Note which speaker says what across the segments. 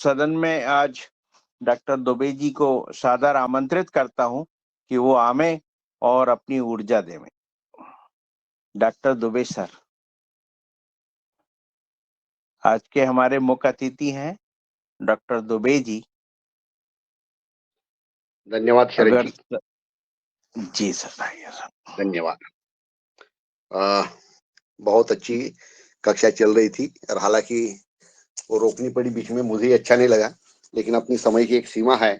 Speaker 1: सदन में आज डॉक्टर दुबे जी को सादर आमंत्रित करता हूं कि वो आवे और अपनी ऊर्जा देवें। डॉक्टर दुबे सर, आज के हमारे मुख्य अतिथि हैं डॉक्टर दुबे जी।
Speaker 2: धन्यवाद शरद
Speaker 1: अगर
Speaker 2: जी।
Speaker 1: जी सर, आइए सर।
Speaker 2: धन्यवाद। बहुत अच्छी कक्षा चल रही थी और हालांकि वो रोकनी पड़ी बीच में, मुझे अच्छा नहीं लगा, लेकिन अपनी समय की एक सीमा है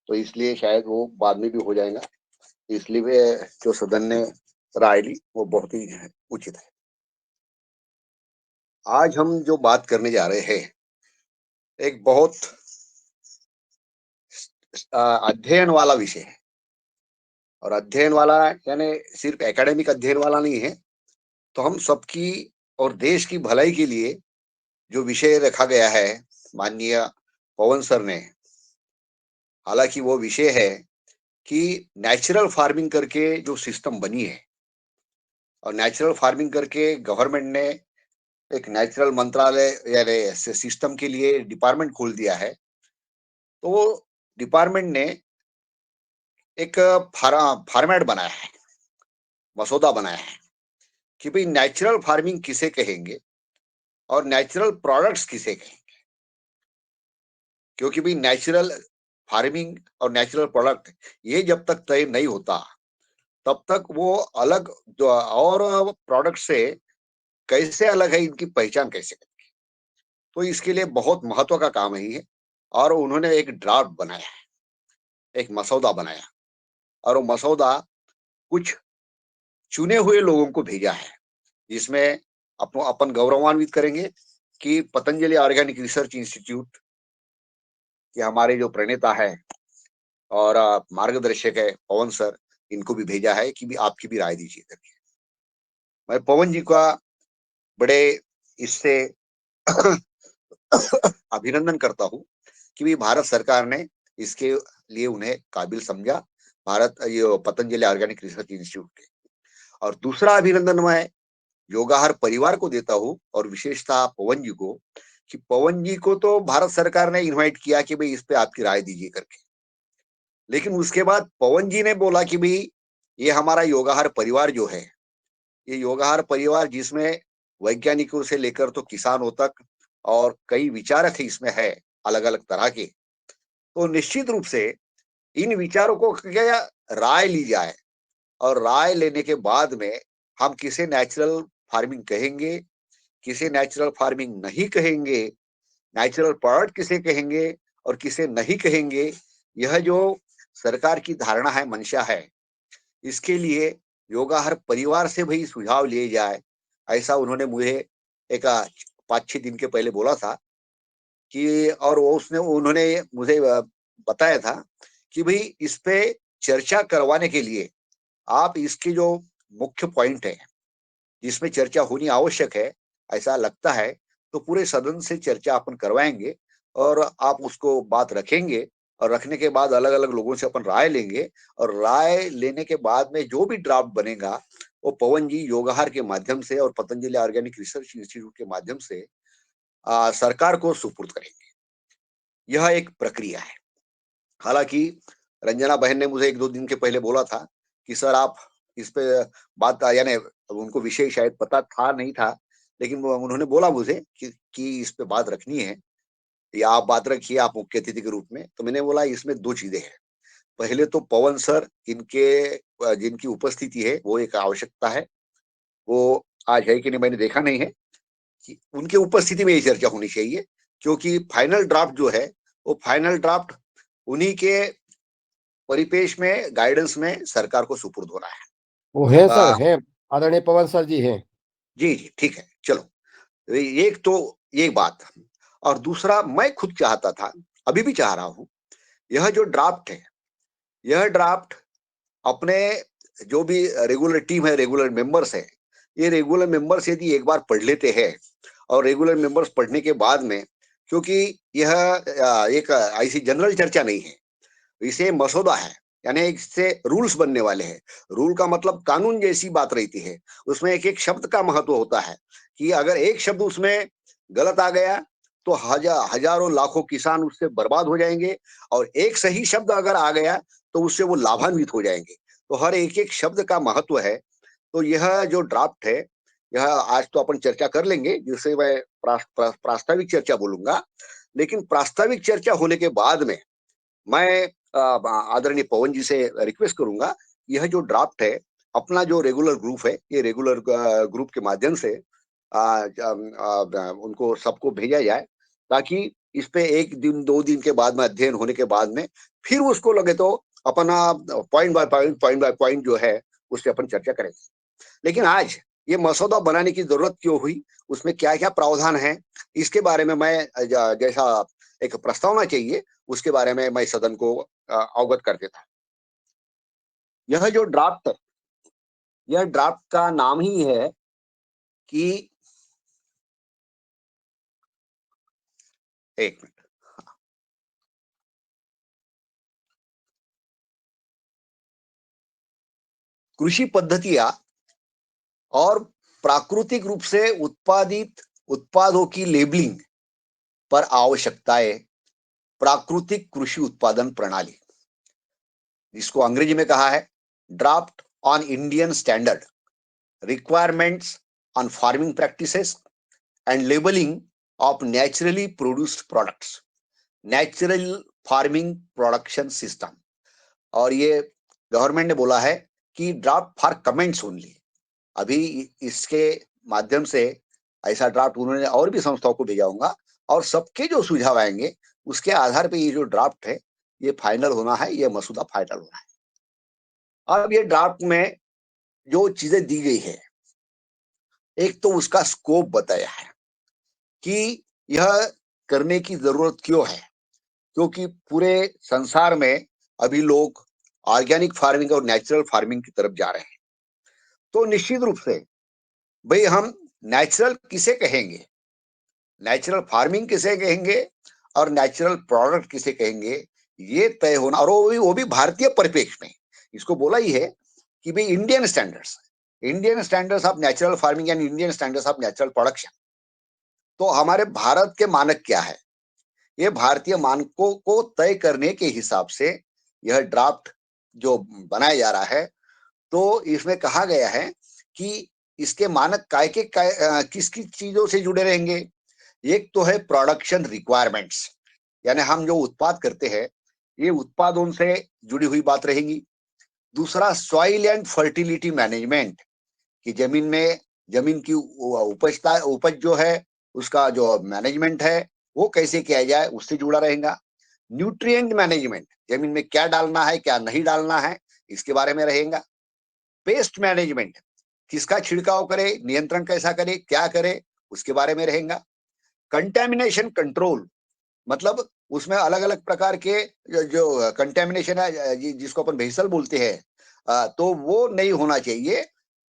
Speaker 2: तो इसलिए शायद वो बाद में भी हो जाएगा। इसलिए वे जो सदन ने राय ली वो बहुत ही उचित है। आज हम जो बात करने जा रहे हैं एक बहुत अध्ययन वाला विषय है, और अध्ययन वाला यानी सिर्फ एकेडमिक अध्ययन वाला नहीं है। तो हम सबकी और देश की भलाई के लिए जो विषय रखा गया है माननीय पवन सर ने, हालांकि वो विषय है कि नेचुरल फार्मिंग करके जो सिस्टम बनी है, और नेचुरल फार्मिंग करके गवर्नमेंट ने एक नेचुरल मंत्रालय यानी सिस्टम के लिए डिपार्टमेंट खोल दिया है। तो वो डिपार्टमेंट ने एक फॉर्मेट बनाया है, मसौदा बनाया है कि भाई नेचुरल फार्मिंग किसे कहेंगे और नेचुरल प्रोडक्ट्स किसे कहेंगे। क्योंकि भाई नेचुरल फार्मिंग और नेचुरल प्रोडक्ट ये जब तक तय नहीं होता तब तक वो अलग जो और प्रोडक्ट से कैसे अलग है, इनकी पहचान कैसे करें। तो इसके लिए बहुत महत्व का काम है, और उन्होंने एक ड्राफ्ट बनाया है, एक मसौदा बनाया, और वो मसौदा कुछ चुने हुए लोगों को भेजा है, जिसमें अपन गौरवान्वित करेंगे कि पतंजलि ऑर्गेनिक रिसर्च इंस्टीट्यूट के हमारे जो प्रणेता है और मार्गदर्शक है पवन सर, इनको भी भेजा है कि भी आपकी भी राय दीजिए करके। मैं पवन जी का बड़े इससे अभिनंदन करता हूं कि भी भारत सरकार ने इसके लिए उन्हें काबिल समझा, भारत ये पतंजलि ऑर्गेनिक रिसर्च इंस्टीट्यूट के। और दूसरा अभिनंदन मैं योगाहार परिवार को देता हूं, और विशेषतः पवन जी को, कि पवन जी को तो भारत सरकार ने इनवाइट किया कि भाई इस पे आपकी राय दीजिए करके, लेकिन उसके बाद पवन जी ने बोला कि भाई ये हमारा योगाहार परिवार जो है, ये योगाहार परिवार जिसमें वैज्ञानिकों से लेकर तो किसानों तक और कई विचारक इसमें है अलग अलग तरह के, तो निश्चित रूप से इन विचारों को क्या राय ली जाए, और राय लेने के बाद में हम किसे नेचुरल फार्मिंग कहेंगे, किसे नेचुरल फार्मिंग नहीं कहेंगे, नेचुरल प्रोडक्ट किसे कहेंगे और किसे नहीं कहेंगे, यह जो सरकार की धारणा है, मंशा है, इसके लिए योगाहार परिवार से भी सुझाव लिए जाए, ऐसा उन्होंने मुझे एक 5-6 दिन के पहले बोला था कि, और वो उसने उन्होंने मुझे बताया था कि भाई इस पे चर्चा करवाने के लिए आप इसके जो मुख्य पॉइंट है जिसमें चर्चा होनी आवश्यक है, ऐसा लगता है, तो पूरे सदन से चर्चा अपन करवाएंगे और आप उसको बात रखेंगे, और रखने के बाद अलग अलग लोगों से अपन राय लेंगे, और राय लेने के बाद में जो भी ड्राफ्ट बनेगा वो पवन जी योगाहार के माध्यम से और पतंजलि ऑर्गेनिक रिसर्च इंस्टीट्यूट के माध्यम से सरकार को सुपुर्द करेंगे। यह एक प्रक्रिया है। हालांकि रंजना बहन ने मुझे 1-2 दिन के पहले बोला था कि सर आप इस पे बात, यानी उनको विषय शायद पता था नहीं था, लेकिन उन्होंने बोला मुझे कि इस पे बात रखनी है, या आप बात रखिए आप मुख्य अतिथि के रूप में। तो मैंने बोला इसमें 2 चीजें हैं। पहले तो पवन सर इनके जिनकी उपस्थिति है वो एक आवश्यकता है, वो आज है कि नहीं मैंने देखा नहीं है, कि उनके उपस्थिति में ये चर्चा होनी चाहिए, क्योंकि फाइनल ड्राफ्ट जो है वो फाइनल ड्राफ्ट उन्हीं के परिपेश में, गाइडेंस में सरकार को सुपुर्द होना है।
Speaker 3: वो है सर, है आदरणीय पवन सर जी हैं।
Speaker 2: जी जी ठीक है, चलो एक तो ये बात, और दूसरा मैं खुद चाहता था, अभी भी चाह रहा हूं, यह जो ड्राफ्ट है, यह ड्राफ्ट अपने जो भी रेगुलर टीम है, रेगुलर मेंबर्स है, ये रेगुलर मेंबर्स यदि एक बार पढ़ लेते हैं, और रेगुलर मेंबर्स पढ़ने के बाद में, क्योंकि यह एक ऐसी जनरल चर्चा नहीं है, इसे मसौदा है, यानी इससे रूल्स बनने वाले हैं। रूल का मतलब कानून जैसी बात रहती है, उसमें एक एक शब्द का महत्व होता है, कि अगर एक शब्द उसमें गलत आ गया तो हजारों लाखों किसान उससे बर्बाद हो जाएंगे, और एक सही शब्द अगर आ गया तो उससे वो लाभान्वित हो जाएंगे। तो हर एक एक शब्द का महत्व है। तो यह जो ड्राफ्ट है, यह आज तो अपन चर्चा कर लेंगे, जिसे मैं प्रास्ताविक चर्चा बोलूंगा। लेकिन प्रास्ताविक चर्चा होने के बाद में मैं आदरणीय पवन जी से रिक्वेस्ट करूंगा, यह जो ड्राफ्ट है अपना जो रेगुलर ग्रुप है, ये रेगुलर ग्रुप के माध्यम से उनको सबको भेजा जाए, ताकि इस पे एक दिन 2 दिन के बाद में अध्ययन होने के बाद में फिर उसको लगे तो अपना पॉइंट बाय पॉइंट जो है उस पर अपन चर्चा करेंगे। लेकिन आज ये मसौदा बनाने की जरूरत क्यों हुई, उसमें क्या क्या प्रावधान है, इसके बारे में मैं जैसा एक प्रस्तावना चाहिए उसके बारे में मैं सदन को अवगत कर देता। यह जो ड्राफ्ट, यह ड्राफ्ट का नाम ही है कि, एक मिनट, कृषि पद्धतियां और प्राकृतिक रूप से उत्पादित उत्पादों की लेबलिंग पर आवश्यकताएं, प्राकृतिक कृषि उत्पादन प्रणाली, जिसको अंग्रेजी में कहा है draft on Indian standard requirements on farming practices and labelling of naturally produced products, natural farming production system. और ये गवर्नमेंट ने बोला है कि ड्राफ्ट फॉर कमेंट्स ओनली। अभी इसके माध्यम से ऐसा ड्राफ्ट उन्होंने और भी संस्थाओं को भेजा होगा, और सबके जो सुझाव आएंगे उसके आधार पे ये जो ड्राफ्ट है ये फाइनल होना है, ये मसूदा फाइनल होना है। अब ये ड्राफ्ट में जो चीजें दी गई है, एक तो उसका स्कोप बताया है कि यह करने की जरूरत क्यों है, क्योंकि पूरे संसार में अभी लोग ऑर्गेनिक फार्मिंग और नेचुरल फार्मिंग की तरफ जा रहे हैं। तो निश्चित रूप से भाई हम नेचुरल किसे कहेंगे, नेचुरल फार्मिंग किसे कहेंगे और नेचुरल प्रोडक्ट किसे कहेंगे, ये तय होना, और वो भी भारतीय परिप्रेक्ष्य में। इसको बोला ही है कि भाई Indian standards of natural farming and Indian standards of natural production. तो हमारे भारत के मानक क्या है, ये भारतीय मानकों को तय करने के हिसाब से यह ड्राफ्ट जो बनाया जा रहा है। तो इसमें कहा गया है कि इसके मानक काय के किस किस चीजों से जुड़े रहेंगे। एक तो है प्रोडक्शन रिक्वायरमेंट्स, यानी हम जो उत्पाद करते हैं ये उत्पादों से जुड़ी हुई बात रहेगी। दूसरा सॉइल एंड फर्टिलिटी मैनेजमेंट, कि जमीन की उपज जो है उसका जो मैनेजमेंट है वो कैसे किया जाए, उससे जुड़ा रहेगा। न्यूट्रिएंट मैनेजमेंट, जमीन में क्या डालना है क्या नहीं डालना है इसके बारे में रहेगा। पेस्ट मैनेजमेंट, किसका छिड़काव करे, नियंत्रण कैसा करे, क्या करे, उसके बारे में रहेगा। कंटेमिनेशन कंट्रोल, मतलब उसमें अलग अलग प्रकार के जो कंटेमिनेशन है जिसको अपन भेसल बोलते हैं, तो वो नहीं होना चाहिए,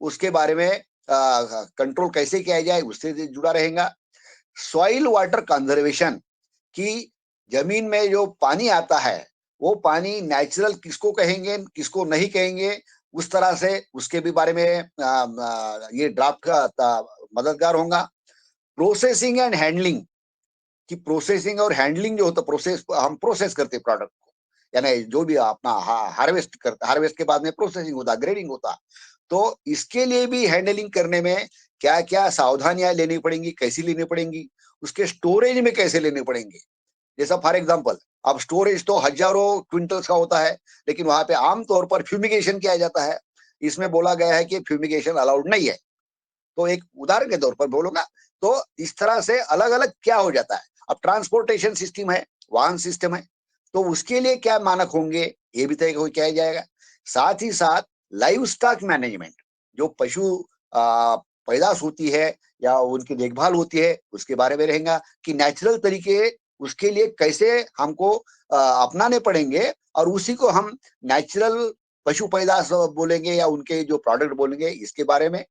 Speaker 2: उसके बारे में कंट्रोल कैसे किया जाए उससे जुड़ा रहेगा। सॉइल वाटर कंजर्वेशन, कि जमीन में जो पानी आता है वो पानी नेचुरल किसको कहेंगे किसको नहीं कहेंगे, उस तरह से उसके भी बारे में ये ड्राफ्ट का मददगार होगा। प्रोसेसिंग एंड हैंडलिंग, कि प्रोसेसिंग और हैंडलिंग जो होता, हम प्रोसेस करते प्रोडक्ट को, यानी जो भी अपना हार्वेस्ट करता, हार्वेस्ट के बाद में प्रोसेसिंग होता, ग्रेडिंग होता, तो इसके लिए भी हैंडलिंग करने में क्या क्या सावधानियां लेनी पड़ेंगी, कैसी लेनी पड़ेंगी, उसके स्टोरेज में कैसे लेने पड़ेंगे। जैसा फॉर एग्जांपल अब स्टोरेज तो हजारों क्विंटल्स का होता है, लेकिन वहां पे आमतौर पर फ्यूमिगेशन किया जाता है, इसमें बोला गया है कि फ्यूमिगेशन अलाउड नहीं है। तो एक उदाहरण के तौर पर बोलूंगा, तो इस तरह से अलग अलग क्या हो जाता है। अब ट्रांसपोर्टेशन सिस्टम है, वाहन सिस्टम है, तो उसके लिए क्या मानक होंगे ये भी तय किया जाएगा। साथ ही साथ लाइव स्टॉक मैनेजमेंट, जो पशु पैदाश होती है या उनकी देखभाल होती है उसके बारे में रहेगा, कि नेचुरल तरीके उसके लिए कैसे हमको अपनाने पड़ेंगे, और उसी को हम नेचुरल पशु पैदाश बोलेंगे या उनके जो प्रोडक्ट बोलेंगे इसके बारे में।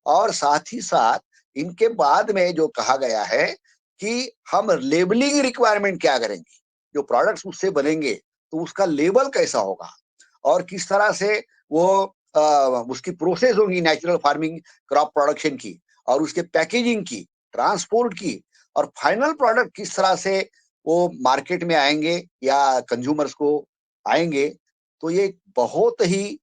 Speaker 2: और साथ ही साथ इनके बाद में जो कहा गया है कि हम लेबलिंग रिक्वायरमेंट क्या करेंगे, जो प्रोडक्ट्स उससे बनेंगे तो उसका लेबल कैसा होगा, और किस तरह से वो उसकी प्रोसेस होगी नेचुरल फार्मिंग क्रॉप प्रोडक्शन की, और उसके पैकेजिंग की, ट्रांसपोर्ट की, और फाइनल प्रोडक्ट किस तरह से वो मार्केट में आएंगे या कंज्यूमर्स को आएंगे, तो ये बहुत ही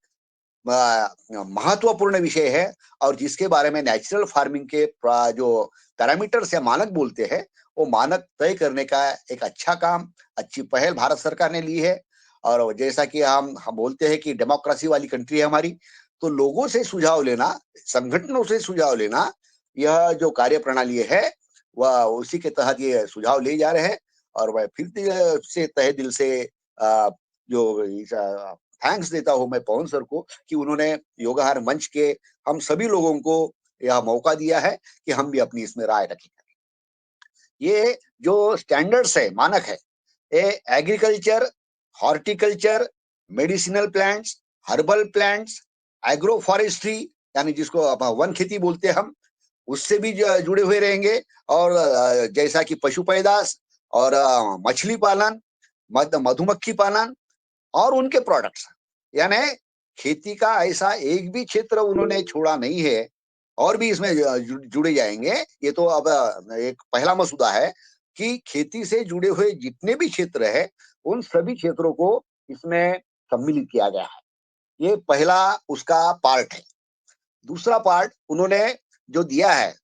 Speaker 2: महत्वपूर्ण विषय है। और जिसके बारे में नेचुरल फार्मिंग के जो पैरामीटर्स या मानक बोलते हैं, वो मानक तय करने का एक अच्छा काम, अच्छी पहल भारत सरकार ने ली है। और जैसा कि हम बोलते हैं कि डेमोक्रेसी वाली कंट्री है हमारी, तो लोगों से सुझाव लेना, संगठनों से सुझाव लेना, यह जो कार्य प्रणाली है वह उसी के तहत ये सुझाव ले जा रहे हैं। और वह फिर से तहे दिल से जो थैंक्स देता हूं मैं पवन सर को कि उन्होंने योगाहार मंच के हम सभी लोगों को यह मौका दिया है कि हम भी अपनी इसमें राय रखें। ये जो स्टैंडर्ड्स है, मानक है, ये agriculture, horticulture, medicinal plants, herbal plants, agro forestry यानी जिसको वन खेती बोलते हैं हम, उससे भी जुड़े हुए रहेंगे। और जैसा कि पशु पैदाश और मछली पालन, मधुमक्खी पालन और उनके प्रोडक्ट्स, यानी खेती का ऐसा एक भी क्षेत्र उन्होंने छोड़ा नहीं है। और भी इसमें जुड़े जाएंगे। ये तो अब एक पहला मसौदा है कि खेती से जुड़े हुए जितने भी क्षेत्र है, उन सभी क्षेत्रों को इसमें सम्मिलित किया गया है। ये पहला उसका पार्ट है। दूसरा पार्ट उन्होंने जो दिया है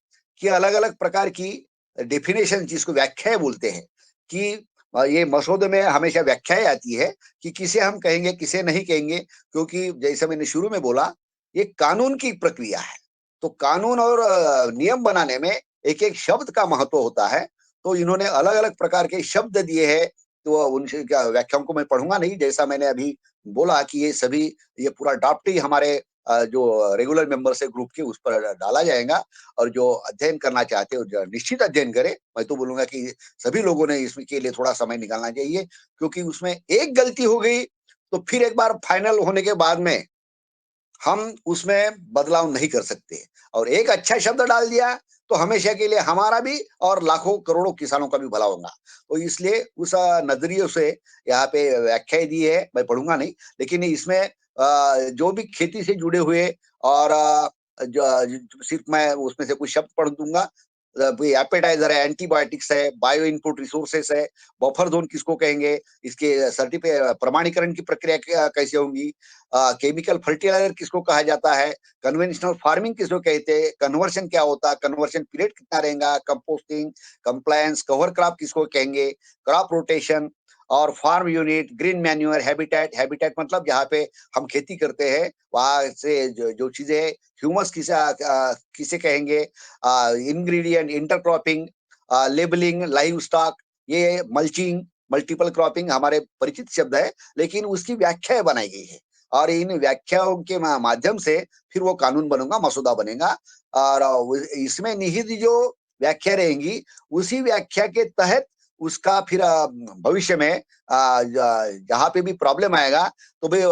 Speaker 2: कि अलग अलग प्रकार की डेफिनेशन, जिसको व्याख्याएं बोलते हैं, कि ये मसौदे में हमेशा व्याख्याएं आती है कि किसे हम कहेंगे किसे नहीं कहेंगे, क्योंकि जैसे मैंने शुरू में बोला, ये कानून की प्रक्रिया है। तो कानून और नियम बनाने में एक एक शब्द का महत्व होता है। तो इन्होंने अलग अलग प्रकार के शब्द दिए हैं। तो उनसे व्याख्याओं को मैं पढ़ूंगा नहीं, जैसा मैंने अभी बोला कि ये सभी, ये पूरा ड्राफ्ट ही हमारे जो रेगुलर मेंबर्स है ग्रुप के, उस पर डाला जाएगा। और जो अध्ययन करना चाहते हो निश्चित अध्ययन करें। मैं तो बोलूंगा कि सभी लोगों ने इसके लिए थोड़ा समय निकालना चाहिए, क्योंकि उसमें एक गलती हो गई तो फिर एक बार फाइनल होने के बाद में हम उसमें बदलाव नहीं कर सकते। और एक अच्छा शब्द डाल दिया तो हमेशा के लिए हमारा भी और लाखों करोड़ों किसानों का भी भला होगा। तो इसलिए उस नजरिए से यहाँ पे व्याख्या दी है, मैं पढ़ूंगा नहीं, लेकिन इसमें जो भी खेती से जुड़े हुए और सिर्फ मैं उसमें से कुछ शब्द पढ़ दूंगा। एपेटाइजर है, एंटीबायोटिक्स है, बायो इनपुट रिसोर्सेस है, बफर जोन किसको कहेंगे, इसके सर्टिफिकेट प्रमाणीकरण की प्रक्रिया कैसे होगी, केमिकल फर्टिलाइजर किसको कहा जाता है, कन्वेंशनल फार्मिंग किसको कहते हैं, कन्वर्शन क्या होता है, कन्वर्शन पीरियड कितना रहेगा, कंपोस्टिंग, कंप्लायंस, कवर क्रॉप किसको कहेंगे, क्रॉप रोटेशन और farm unit, green manure, habitat, habitat मतलब जहाँ पे हम खेती करते हैं वहां से जो चीजें, ह्यूमस किसे कहेंगे, ingredient, intercropping, labelling, live stock, ये मल्चिंग, मल्टीपल क्रॉपिंग हमारे परिचित शब्द है, लेकिन उसकी व्याख्या बनाई गई है। और इन व्याख्याओं के माध्यम से फिर वो कानून बनेगा, मसौदा बनेगा। और इसमें निहित जो व्याख्या रहेंगी, उसी व्याख्या के तहत उसका फिर भविष्य में जहाँ पे भी प्रॉब्लम आएगा तो भाई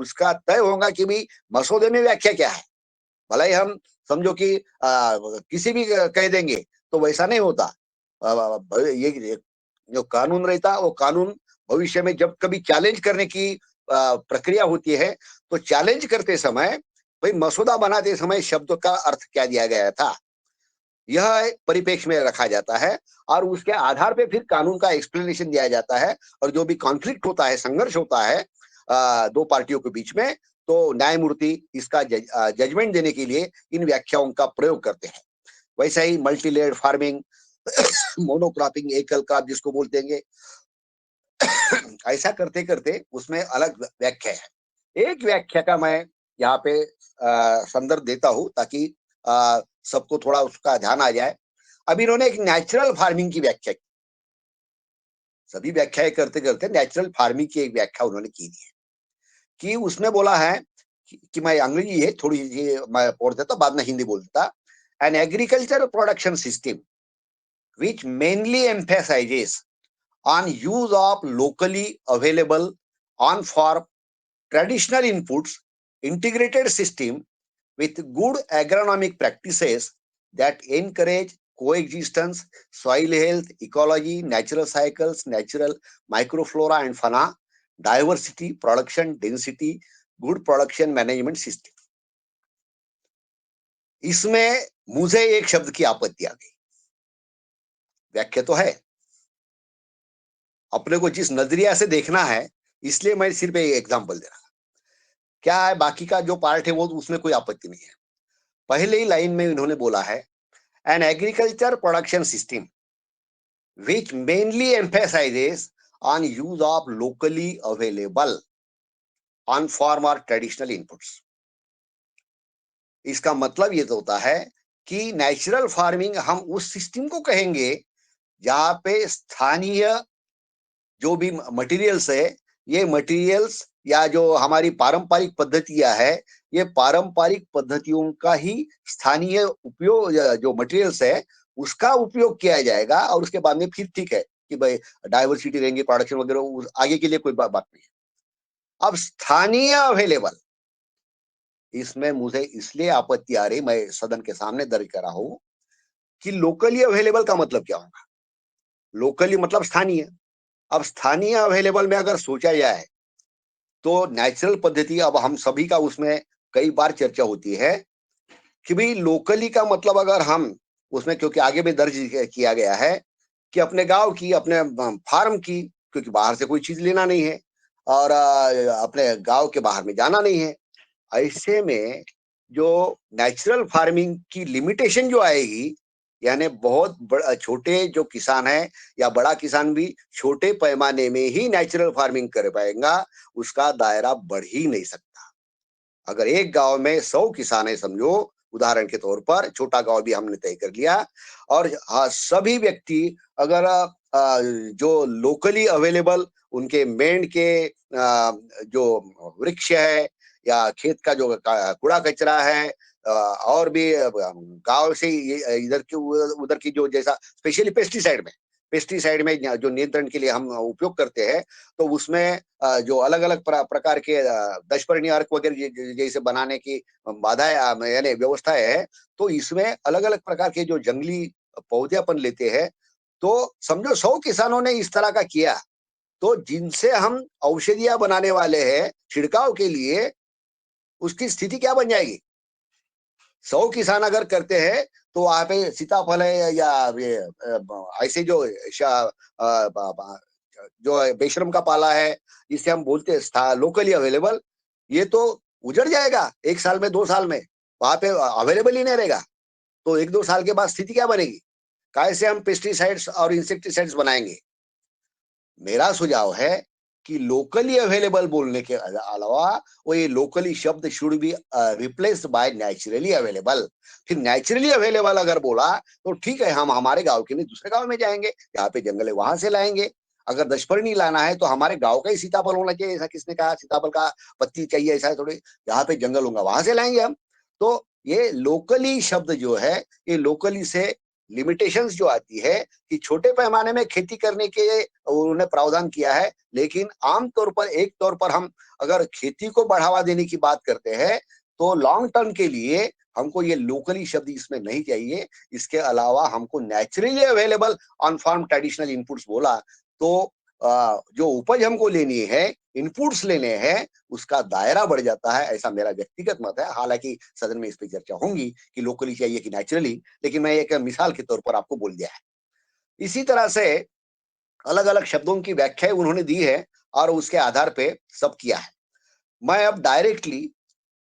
Speaker 2: उसका तय होगा कि भाई मसौदे में व्याख्या क्या है। भला ही हम समझो कि किसी भी कह देंगे, तो वैसा नहीं होता। ये जो कानून रहता है, वो कानून भविष्य में जब कभी चैलेंज करने की प्रक्रिया होती है, तो चैलेंज करते समय भाई मसौदा बनाते समय शब्द का अर्थ क्या दिया गया था, यह परिप्रेक्ष्य में रखा जाता है। और उसके आधार पे फिर कानून का एक्सप्लेनेशन दिया जाता है। और जो भी कॉन्फ्लिक्ट होता है, संघर्ष होता है दो पार्टियों के बीच में, तो न्यायमूर्ति इसका जजमेंट देने के लिए इन व्याख्याओं का प्रयोग करते हैं। वैसा ही मल्टी लेयर्ड फार्मिंग, मोनोक्रॉपिंग, एकल क्रॉप जिसको बोलते हैं, ऐसा करते करते उसमें अलग व्याख्या है। एक व्याख्या का मैं यहाँ पे संदर्भ देता हूँ ताकि सबको थोड़ा उसका ध्यान आ जाए। अब इन्होंने एक नेचुरल फार्मिंग की व्याख्या की। सभी व्याख्याएं करते करते नेचुरल फार्मिंग की एक व्याख्या उन्होंने की है कि उसमें बोला है कि मैं अंग्रेजी है थोड़ी सी मैं पढ़ देता, बाद में हिंदी बोलता। An agriculture production system which mainly emphasizes on use of locally available on farm traditional inputs, integrated system with good agronomic practices that encourage coexistence, soil health, ecology, natural cycles, natural microflora and fauna, diversity, production density, good production management system. इसमें मुझे एक शब्द की आपत्ति आ गई। व्याख्या तो है, अपने को जिस नजरिया से देखना है, इसलिए मैं सिर्फ एक एग्जांपल दे रहा। क्या है, बाकी का जो पार्ट है वो उसमें कोई आपत्ति नहीं है। पहले ही लाइन में इन्होंने बोला है, an agriculture production system which mainly emphasizes on use of locally available on farm or traditional inputs। इसका मतलब ये तो होता है कि नेचुरल फार्मिंग हम उस सिस्टम को कहेंगे जहां पे स्थानीय जो भी मटेरियल्स है, ये मटेरियल्स या जो हमारी पारंपरिक पद्धतियां है, ये पारंपरिक पद्धतियों का ही स्थानीय उपयोग, जो मटेरियल्स है उसका उपयोग किया जाएगा। और उसके बाद में फिर ठीक है कि भाई डाइवर्सिटी रहेंगे, प्रोडक्शन वगैरह, आगे के लिए कोई बात नहीं है। अब स्थानीय अवेलेबल, इसमें मुझे इसलिए आपत्ति आ रही, मैं सदन के सामने दर्ज कर रहा हूं कि लोकली अवेलेबल का मतलब क्या होगा। लोकली मतलब स्थानीय। अब स्थानीय अवेलेबल में अगर सोचा जाए तो नेचुरल पद्धति, अब हम सभी का उसमें कई बार चर्चा होती है कि भाई लोकली का मतलब अगर हम उसमें, क्योंकि आगे भी दर्ज किया गया है कि अपने गांव की, अपने फार्म की, क्योंकि बाहर से कोई चीज लेना नहीं है और अपने गांव के बाहर में जाना नहीं है। ऐसे में जो नेचुरल फार्मिंग की लिमिटेशन जो आएगी, यानी बहुत छोटे जो किसान है या बड़ा किसान भी छोटे पैमाने में ही नेचुरल फार्मिंग कर पाएगा, उसका दायरा बढ़ ही नहीं सकता। अगर एक गांव में 100 किसान है समझो, उदाहरण के तौर पर, छोटा गांव भी हमने तय कर लिया, और सभी व्यक्ति अगर जो लोकली अवेलेबल उनके मेंढ के जो वृक्ष है या खेत का जो कूड़ा कचरा है, और भी गांव से इधर की उधर की जो, जैसा स्पेशली पेस्टिसाइड में जो नियंत्रण के लिए हम उपयोग करते हैं, तो उसमें जो अलग अलग प्रकार के दशपर्णी निवारक वगैरह जैसे बनाने की बाधाएं यानी व्यवस्थाएं है, तो इसमें अलग अलग प्रकार के जो जंगली पौधे अपन लेते हैं, तो समझो 100 किसानों ने इस तरह का किया, तो जिनसे हम औषधियां बनाने वाले हैं छिड़काव के लिए, उसकी स्थिति क्या बन जाएगी। 100 किसान अगर करते हैं तो वहां पे सीताफल है या ये ऐसे जो जो बेशरम का पाला है, जिसे हम बोलते हैं लोकली अवेलेबल, ये तो उजड़ जाएगा 1 साल में, 2 साल में, वहां पे अवेलेबल ही नहीं रहेगा। तो 1-2 साल के बाद स्थिति क्या बनेगी, कैसे हम पेस्टिसाइड्स और इंसेक्टिसाइड्स बनाएंगे। मेरा सुझाव है कि लोकली अवेलेबल बोलने के अलावा वो ये लोकली शब्द should be replaced by naturally available. फिर नेचुरली अवेलेबल अगर बोला तो ठीक है, हम हमारे गांव के लिए दूसरे गांव में जाएंगे, यहाँ पे जंगल है वहां से लाएंगे। अगर दशपर्णी लाना है तो हमारे गांव का ही सीताफल होना चाहिए, ऐसा किसने कहा सीताफल का पत्ती चाहिए, ऐसा थोड़ी, यहाँ पे जंगल होगा वहां से लाएंगे हम। तो ये लोकली शब्द जो है, ये लोकली से लिमिटेशंस जो आती है कि छोटे पैमाने में खेती करने के उन्होंने प्रावधान किया है, लेकिन आमतौर पर एक तौर पर हम अगर खेती को बढ़ावा देने की बात करते हैं तो लॉन्ग टर्म के लिए हमको ये लोकली शब्द इसमें नहीं चाहिए। इसके अलावा हमको naturally available on farm traditional inputs बोला तो जो उपज हमको लेनी है, इनपुट्स लेने हैं, उसका दायरा बढ़ जाता है, ऐसा मेरा व्यक्तिगत मत है। हालांकि सदन में इस पर चर्चा होंगी कि लोकली चाहिए कि नेचुरली, लेकिन मैं एक मिसाल के तौर पर आपको बोल दिया है। इसी तरह से अलग अलग शब्दों की व्याख्या उन्होंने दी है और उसके आधार पे सब किया है। मैं अब डायरेक्टली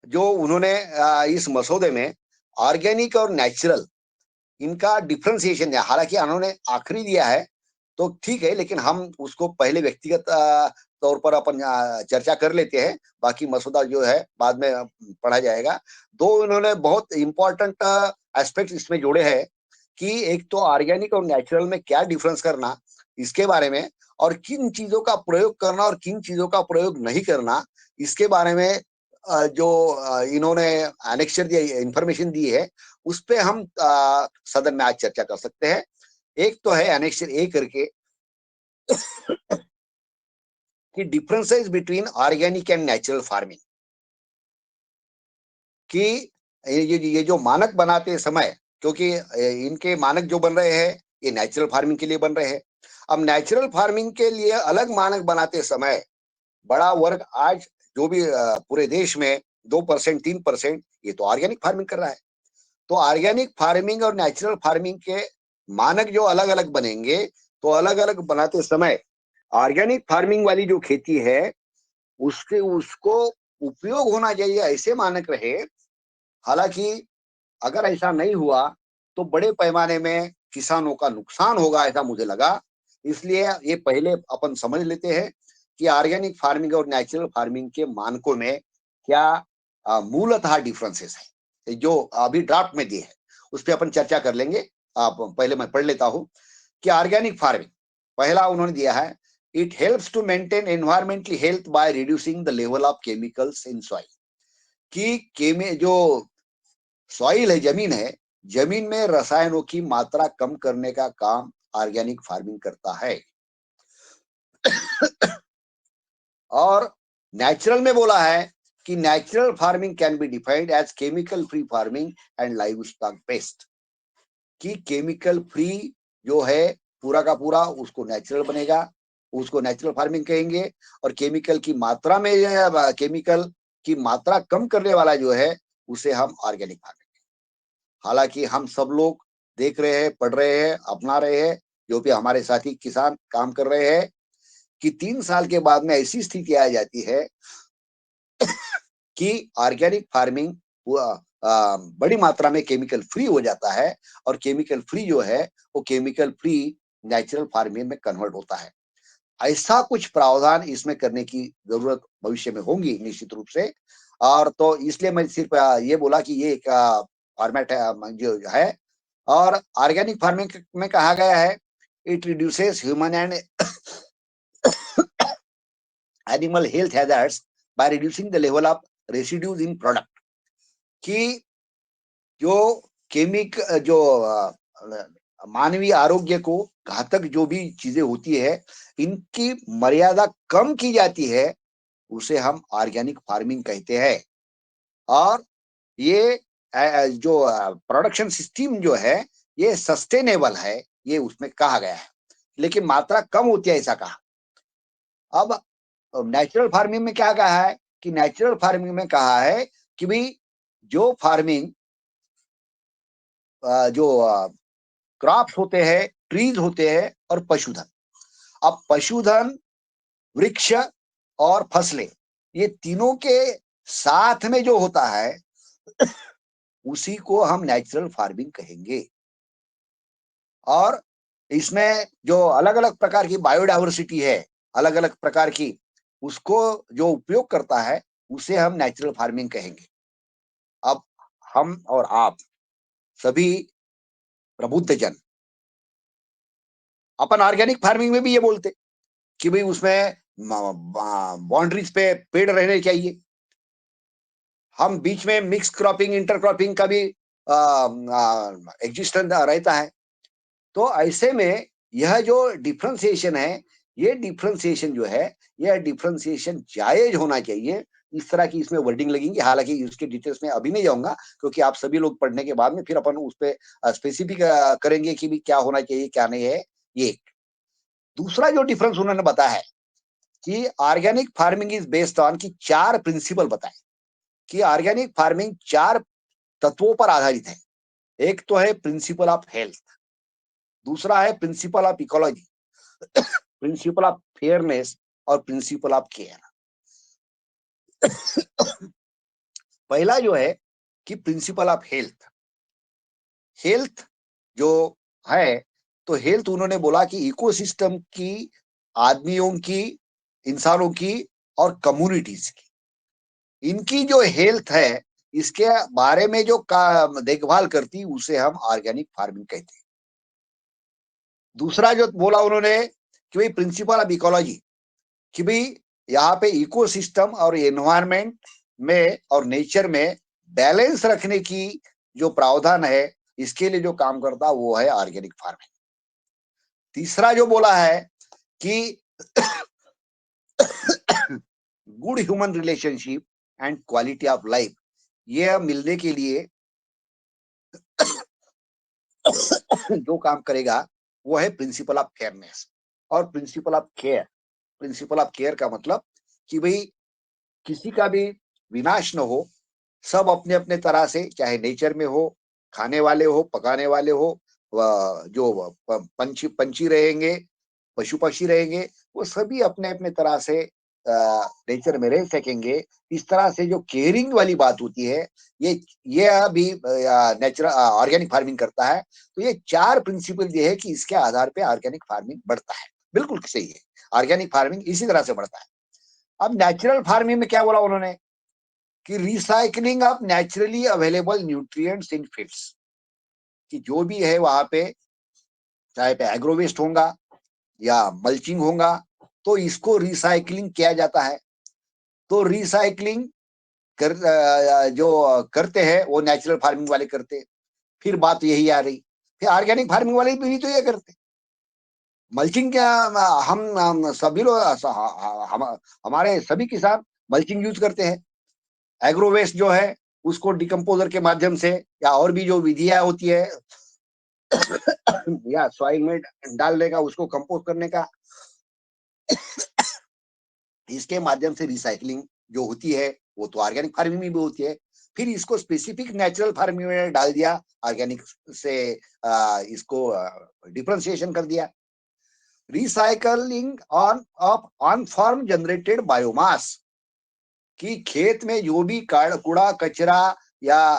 Speaker 2: जो उन्होंने इस मसौदे में ऑर्गेनिक और नेचुरल इनका डिफरेंशिएशन है, हालांकि उन्होंने आखिरी दिया है तो ठीक है, लेकिन हम उसको पहले व्यक्तिगत तौर पर अपन चर्चा कर लेते हैं, बाकी मसौदा जो है बाद में पढ़ा जाएगा। दो उन्होंने बहुत इंपॉर्टेंट एस्पेक्ट इसमें जोड़े हैं कि एक तो ऑर्गेनिक और नेचुरल में क्या डिफरेंस करना, इसके बारे में, और किन चीजों का प्रयोग करना और किन चीजों का प्रयोग नहीं करना, इसके बारे में जो इन्होंने एनेक्चर दिया, इंफॉर्मेशन दी है, उस पे हम सदन में आज चर्चा कर सकते हैं। एक तो है एनेक्चर ए करके कि differences between organic and natural farming, कि ये जो मानक बनाते समय, क्योंकि इनके मानक जो बन रहे हैं ये नेचुरल फार्मिंग के लिए बन रहे हैं। अब नेचुरल फार्मिंग के लिए अलग मानक बनाते समय बड़ा वर्ग आज जो भी पूरे देश में 2% 3% ये तो ऑर्गेनिक फार्मिंग कर रहा है। तो ऑर्गेनिक फार्मिंग और नेचुरल फार्मिंग के मानक जो अलग अलग बनेंगे, तो अलग अलग बनाते समय ऑर्गेनिक फार्मिंग वाली जो खेती है उसके उसको उपयोग होना चाहिए, ऐसे मानक रहे। हालांकि अगर ऐसा नहीं हुआ तो बड़े पैमाने में किसानों का नुकसान होगा, ऐसा मुझे लगा। इसलिए ये पहले अपन समझ लेते हैं कि ऑर्गेनिक फार्मिंग और नेचुरल फार्मिंग के मानकों में क्या मूलतः डिफरेंसेस है, जो अभी ड्राफ्ट में दिए है उस पर अपन चर्चा कर लेंगे। आप पहले मैं पढ़ लेता हूं कि ऑर्गेनिक फार्मिंग पहला उन्होंने दिया है, it helps to maintain environmental health by reducing the level of chemicals in soil. कि जो सॉइल है, जमीन है, जमीन में रसायनों की मात्रा कम करने का काम ऑर्गेनिक फार्मिंग करता है। और नेचुरल में बोला है कि natural farming can be defined as chemical free farming and livestock based. कि केमिकल फ्री जो है पूरा का पूरा उसको नेचुरल बनेगा, उसको नेचुरल फार्मिंग कहेंगे। और केमिकल की मात्रा में केमिकल की मात्रा कम करने वाला जो है उसे हम ऑर्गेनिक फार्मिंग। हालांकि हम सब लोग देख रहे हैं, पढ़ रहे हैं, अपना रहे हैं, जो भी हमारे साथी किसान काम कर रहे हैं, कि 3 साल के बाद में ऐसी स्थिति आ जाती है कि ऑर्गेनिक फार्मिंग बड़ी मात्रा में केमिकल फ्री हो जाता है, और केमिकल फ्री जो है वो केमिकल फ्री नेचुरल फार्मिंग में कन्वर्ट होता है। ऐसा कुछ प्रावधान इसमें करने की जरूरत भविष्य में होगी निश्चित रूप से। और तो इसलिए मैं सिर्फ ये बोला कि ये एक फॉर्मेट है जो है। और ऑर्गेनिक फार्मिंग में कहा गया है, it reduces human and animal health hazards bye reducing the level of residues in product. कि जो केमिक जो मानवीय आरोग्य को घातक जो भी चीजें होती है, इनकी मर्यादा कम की जाती है, उसे हम ऑर्गेनिक फार्मिंग कहते हैं। और ये जो प्रोडक्शन सिस्टम जो है ये सस्टेनेबल है, ये उसमें कहा गया है, लेकिन मात्रा कम होती है ऐसा कहा। अब नेचुरल फार्मिंग में क्या कहा है कि नेचुरल फार्मिंग में कहा है कि भाई जो फार्मिंग जो क्रॉप्स होते हैं, ट्रीज होते हैं और पशुधन। अब पशुधन, वृक्ष और फसलें, ये तीनों के साथ में जो होता है उसी को हम नेचुरल फार्मिंग कहेंगे। और इसमें जो अलग अलग प्रकार की बायोडाइवर्सिटी है, अलग अलग प्रकार की, उसको जो उपयोग करता है उसे हम नेचुरल फार्मिंग कहेंगे। अब हम और आप सभी प्रबुद्ध जन अपन ऑर्गेनिक फार्मिंग में भी ये बोलते कि भाई उसमें बाउंड्रीज पे पेड़ रहने चाहिए, हम बीच में मिक्स क्रॉपिंग, इंटर क्रॉपिंग का भी एग्जिस्टेंस रहता है। तो ऐसे में यह जो डिफरेंशिएशन है, ये डिफरेंशिएशन जो है, यह डिफरेंशिएशन जायज होना चाहिए। इस तरह की इसमें वर्डिंग लगेंगी, हालांकि उसके डिटेल्स में अभी नहीं जाऊंगा, क्योंकि आप सभी लोग पढ़ने के बाद में फिर अपन उस पर स्पेसिफिक करेंगे कि भी क्या होना चाहिए क्या नहीं है। ये दूसरा जो डिफरेंस उन्होंने बताया है कि organic farming is based on की 4 प्रिंसिपल बताए कि ऑर्गेनिक फार्मिंग 4 तत्वों पर आधारित है। एक तो है प्रिंसिपल ऑफ हेल्थ, दूसरा है principle of ecology, principle of fairness और प्रिंसिपल ऑफ केयर। पहला जो है कि प्रिंसिपल ऑफ हेल्थ। हेल्थ जो है, तो हेल्थ उन्होंने बोला कि इकोसिस्टम की, आदमियों की, इंसानों की और कम्युनिटीज की, इनकी जो हेल्थ है इसके बारे में जो देखभाल करती उसे हम ऑर्गेनिक फार्मिंग कहते हैं। दूसरा जो बोला उन्होंने कि भाई प्रिंसिपल ऑफ इकोलॉजी, कि भाई यहाँ पे इकोसिस्टम और एनवायरमेंट में और नेचर में बैलेंस रखने की जो प्रावधान है, इसके लिए जो काम करता वो है ऑर्गेनिक फार्मिंग। तीसरा जो बोला है कि good human relationship and quality of life, ये मिलने के लिए जो काम करेगा वो है प्रिंसिपल ऑफ फेयरनेस और principle of care. Principle of care का मतलब कि भाई किसी का भी विनाश न हो, सब अपने अपने तरह से, चाहे नेचर में हो, खाने वाले हो, पकाने वाले हो, जो पंछी पंछी रहेंगे, पशु पक्षी रहेंगे, वो सभी अपने अपने तरह से नेचर में रह सकेंगे। इस तरह से जो केयरिंग वाली बात होती है, ये अभी नेचुरल ऑर्गेनिक फार्मिंग करता है। तो ये 4 प्रिंसिपल ये है कि इसके आधार पे ऑर्गेनिक फार्मिंग बढ़ता है। बिल्कुल सही है, ऑर्गेनिक फार्मिंग इसी तरह से बढ़ता है। अब नेचुरल फार्मिंग में क्या बोला उन्होंने कि recycling of naturally available nutrients in fields, कि जो भी है वहां पे, चाहे पे एग्रो वेस्ट होगा या मल्चिंग होगा, तो इसको रिसाइकलिंग किया जाता है। तो रिसाइकलिंग जो करते हैं वो नेचुरल फार्मिंग वाले करते हैं। फिर बात यही आ रही, फिर ऑर्गेनिक फार्मिंग वाले भी तो ये करते। मल्चिंग क्या, हम सभी लोग, हमारे सभी किसान मल्चिंग यूज करते हैं। एग्रो वेस्ट जो है उसको डिकम्पोजर के माध्यम से या और भी जो विधियां होती है या सॉइल में डालने का, उसको कंपोस्ट करने का, इसके माध्यम से रिसाइकलिंग जो होती है वो तो ऑर्गेनिक फार्मिंग में भी होती है। फिर इसको स्पेसिफिक नेचुरल फार्मिंग में डाल दिया, ऑर्गेनिक से इसको डिफरेंशिएशन कर दिया। Recycling on farm generated biomass, कि खेत में जो भी कूड़ा कचरा या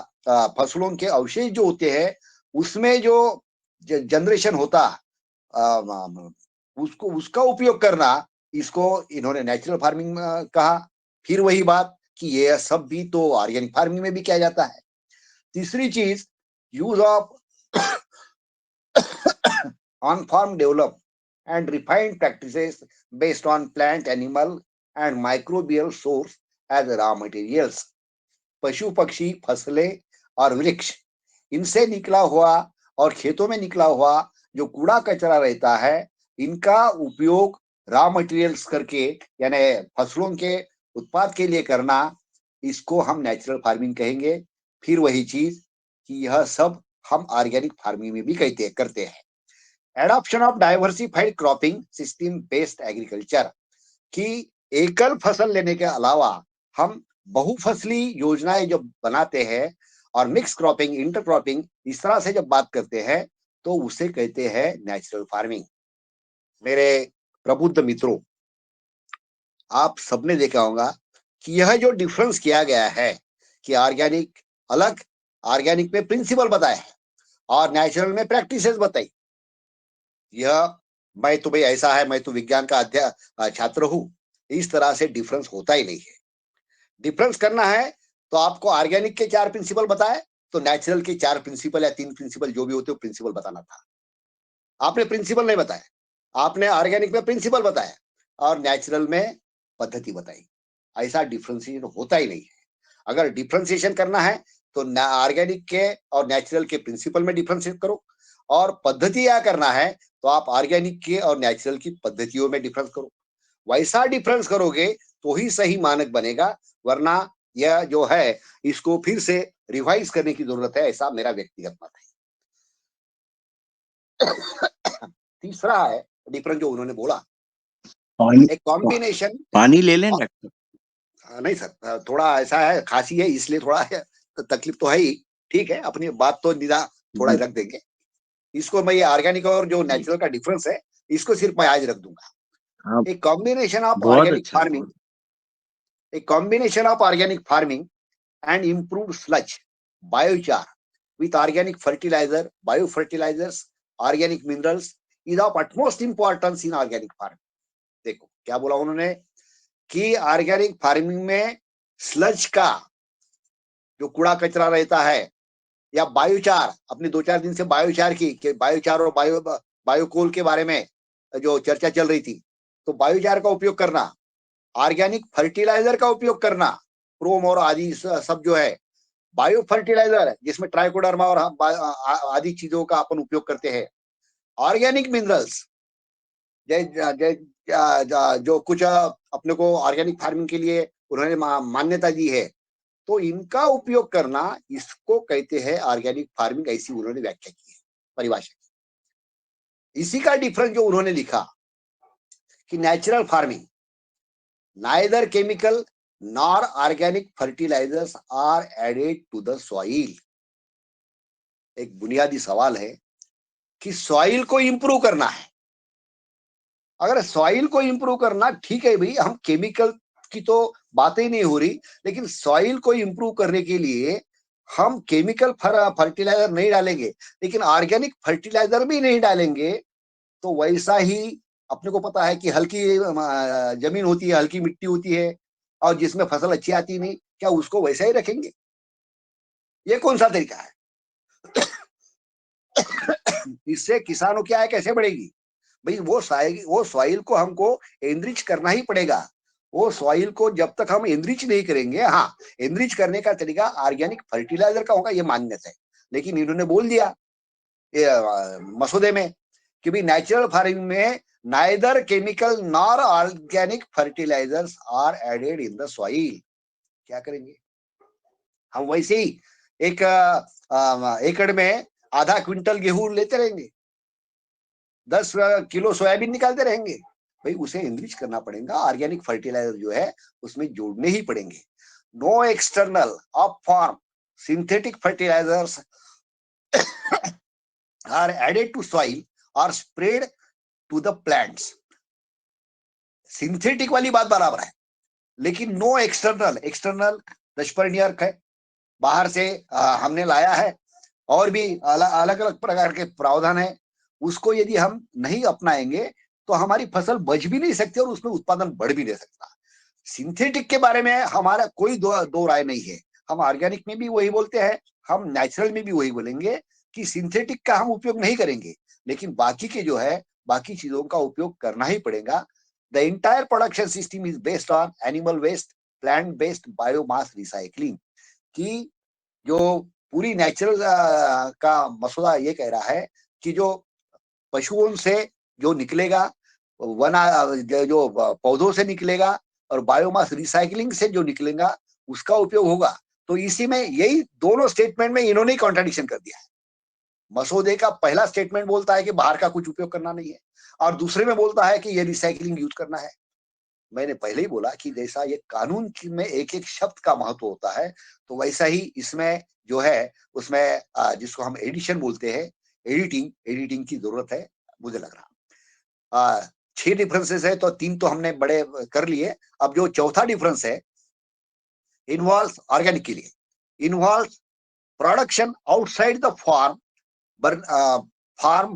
Speaker 2: फसलों के अवशेष जो होते हैं, उसमें जो जनरेशन होता, उसको उसका उपयोग करना, इसको इन्होंने नेचुरल फार्मिंग कहा। फिर वही बात कि ये सब भी तो ऑर्गेनिक फार्मिंग में भी किया जाता है। तीसरी चीज, use of on farm develop and refined practices based on plant, animal and microbial source as raw materials. पशु पक्षी, फसलें और वृक्ष, इनसे निकला हुआ और खेतों में निकला हुआ जो कूड़ा कचरा रहता है, इनका उपयोग रॉ मटेरियल्स करके, यानी फसलों के उत्पाद के लिए करना, इसको हम नेचुरल फार्मिंग कहेंगे। फिर वही चीज कि यह सब हम ऑर्गेनिक फार्मिंग में भी करते हैं। Adoption of diversified cropping system based agriculture, कि एकल फसल लेने के अलावा हम बहुफसली योजनाएं जब बनाते हैं और मिक्स क्रॉपिंग, इंटर क्रॉपिंग, इस तरह से जब बात करते हैं, तो उसे कहते हैं नेचुरल फार्मिंग। मेरे प्रबुद्ध मित्रों, आप सबने देखा होगा कि यह जो डिफरेंस किया गया है कि ऑर्गेनिक अलग, ऑर्गेनिक में प्रिंसिपल बताया है और नेचुरल में प्रैक्टिसेस बताई। यह, मैं तो भाई ऐसा है, मैं तो विज्ञान का छात्र हूं, इस तरह से डिफरेंस होता ही नहीं है। डिफरेंस करना है तो आपको ऑर्गेनिक के 4 प्रिंसिपल बताए, तो नेचुरल के 4 प्रिंसिपल या 3 प्रिंसिपल जो भी होते हो प्रिंसिपल बताना था। आपने प्रिंसिपल नहीं बताया, आपने ऑर्गेनिक में प्रिंसिपल बताया और नेचुरल में पद्धति बताई। ऐसा डिफरेंशिएशन होता ही नहीं है। अगर डिफरेंशिएशन करना है तो ऑर्गेनिक के और नेचुरल के प्रिंसिपल में डिफरेंशिएट करो, और पद्धति क्या करना है तो आप ऑर्गेनिक के और नेचुरल की पद्धतियों में डिफरेंस करो। वैसा डिफरेंस करोगे तो ही सही मानक बनेगा, वरना यह जो है इसको फिर से रिवाइज करने की जरूरत है, ऐसा मेरा व्यक्तिगत मत है। तीसरा है डिफरेंस जो उन्होंने बोला, एक कॉम्बिनेशन।
Speaker 1: पानी ले लें डॉक्टर।
Speaker 2: नहीं सर, थोड़ा ऐसा है, खांसी है इसलिए थोड़ा है, तकलीफ तो है ही। ठीक है, अपनी बात तो निदा थोड़ा रख देंगे। इसको मैं, ये ऑर्गेनिक और जो नेचुरल का डिफरेंस है, इसको सिर्फ मैं आज रख दूंगा। एक कॉम्बिनेशन ऑफ
Speaker 1: बहुत
Speaker 2: ऑर्गेनिक
Speaker 1: अच्छा।
Speaker 2: Farming, a combination of organic farming and improved sludge, biochar with organic fertilizer, biofertilizers, organic minerals is of utmost importance in organic farming. देखो क्या बोला उन्होंने कि ऑर्गेनिक फार्मिंग में स्लज का जो कूड़ा कचरा रहता है, या बायोचार, अपने 2-4 दिन से बायोचार की बायोचार और बायोकोल के बारे में जो चर्चा चल रही थी, तो बायोचार का उपयोग करना, ऑर्गेनिक फर्टिलाइजर का उपयोग करना, प्रोम और आदि सब जो है, बायो फर्टिलाइजर जिसमें ट्राइकोडर्मा और आदि चीजों का अपन उपयोग करते हैं, ऑर्गेनिक मिनरल्स जो कुछ अपने को ऑर्गेनिक फार्मिंग के लिए उन्होंने मान्यता दी है, तो इनका उपयोग करना, इसको कहते हैं ऑर्गेनिक फार्मिंग। ऐसी उन्होंने व्याख्या की है, परिभाषा की। इसी का डिफरेंस जो उन्होंने लिखा कि natural farming, neither chemical nor organic fertilizers are added to the soil। एक बुनियादी सवाल है कि सॉइल को इंप्रूव करना है। अगर सॉइल को इंप्रूव करना, ठीक है भाई, हम केमिकल की तो बात ही नहीं हो रही, लेकिन सॉइल को इंप्रूव करने के लिए हम केमिकल फर्टिलाइजर नहीं डालेंगे, लेकिन ऑर्गेनिक फर्टिलाइजर भी नहीं डालेंगे, तो वैसा ही अपने को पता है कि हल्की जमीन होती है, हल्की मिट्टी होती है, और जिसमें फसल अच्छी आती नहीं, क्या उसको वैसा ही रखेंगे? ये कौन सा तरीका है? इससे किसानों की आय कैसे बढ़ेगी भाई? वो सॉइल को हमको एनरिच करना ही पड़ेगा। वो सॉइल को जब तक हम एनरिच नहीं करेंगे, हाँ, एनरिच करने का तरीका ऑर्गेनिक फर्टिलाइजर का होगा, ये मान्यता है। लेकिन इन्होंने बोल दिया मसौदे में कि भी नेचुरल फार्मिंग में neither chemical nor organic fertilisers are added in the soil. क्या करेंगे हम? वैसे ही एक एकड़ में आधा क्विंटल गेहूं लेते रहेंगे, 10 किलो सोयाबीन निकालते रहेंगे भाई? उसे एनरिच करना पड़ेगा, ऑर्गेनिक फर्टिलाइजर जो है उसमें जोड़ने ही पड़ेंगे। No external of form synthetic fertilizers are added to soil और spread to the plants. Synthetic वाली बात बराबर है, लेकिन नो एक्सटर्नल। एक्सटर्नल दशपर्णीय है, बाहर से हमने लाया है, और भी अलग अलग प्रकार के प्रावधान है, उसको यदि हम नहीं अपनाएंगे तो हमारी फसल बच भी नहीं सकती और उसमें उत्पादन बढ़ भी नहीं सकता। सिंथेटिक के बारे में हमारा कोई दो राय नहीं है। हम ऑर्गेनिक में भी वही बोलते हैं, हम नेचुरल में भी वही बोलेंगे कि सिंथेटिक का हम उपयोग नहीं करेंगे, लेकिन बाकी के जो है, बाकी चीजों का उपयोग करना ही पड़ेगा। The entire production system is based on animal waste, plant based biomass recycling. की जो पूरी नेचुरल का मसौदा ये कह रहा है कि जो पशुओं से जो निकलेगा, जो पौधों से निकलेगा, और बायोमास रिसाइकलिंग से जो निकलेगा, उसका उपयोग होगा। तो इसी में यही दोनों स्टेटमेंट में इन्होंने कॉन्ट्रडिक्शन कर दिया है। मसौदे का पहला स्टेटमेंट बोलता है कि बाहर का कुछ उपयोग करना नहीं है, और दूसरे में बोलता है कि ये रिसाइकलिंग यूज करना है। मैंने पहले ही बोला कि जैसा ये कानून में एक एक शब्द का महत्व होता है, तो वैसा ही इसमें जो है उसमें जिसको हम एडिशन बोलते हैं, एडिटिंग की जरूरत है, मुझे लग रहा। 6 डिफरेंसेस है, तो 3 तो हमने बड़े कर लिए। अब जो चौथा डिफरेंस है, इन्वॉल्व ऑर्गेनिक के लिए, involve production outside the farm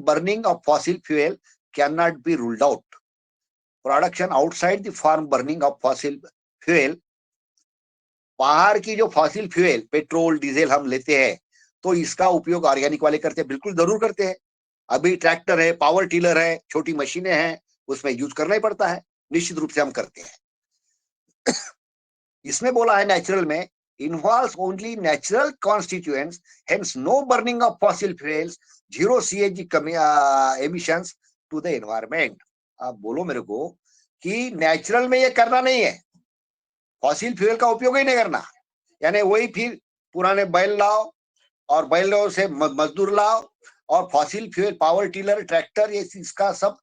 Speaker 2: burning of fossil fuel can not be ruled out. Production outside the farm burning of fossil fuel, बाहर की जो फॉसिल फ्यूल पेट्रोल डीजल हम लेते हैं, तो इसका उपयोग ऑर्गेनिक वाले करते हैं, बिल्कुल जरूर करते हैं। अभी ट्रैक्टर है, पावर टिलर है, छोटी मशीनें हैं, उसमें यूज करना ही पड़ता है, निश्चित रूप से हम करते हैं। इसमें बोला है नेचुरल में involves only natural constituents, hence no burning of fossil fuels, zero CNG emissions to the environment। आप बोलो मेरे को कि नेचुरल में ये करना नहीं है, फॉसिल फ्यूल का उपयोग ही नहीं करना, यानी वही फिर पुराने बैल लाओ, और बैलों से मजदूर लाओ, और fossil fuel power tiller tractor, ये इसका सब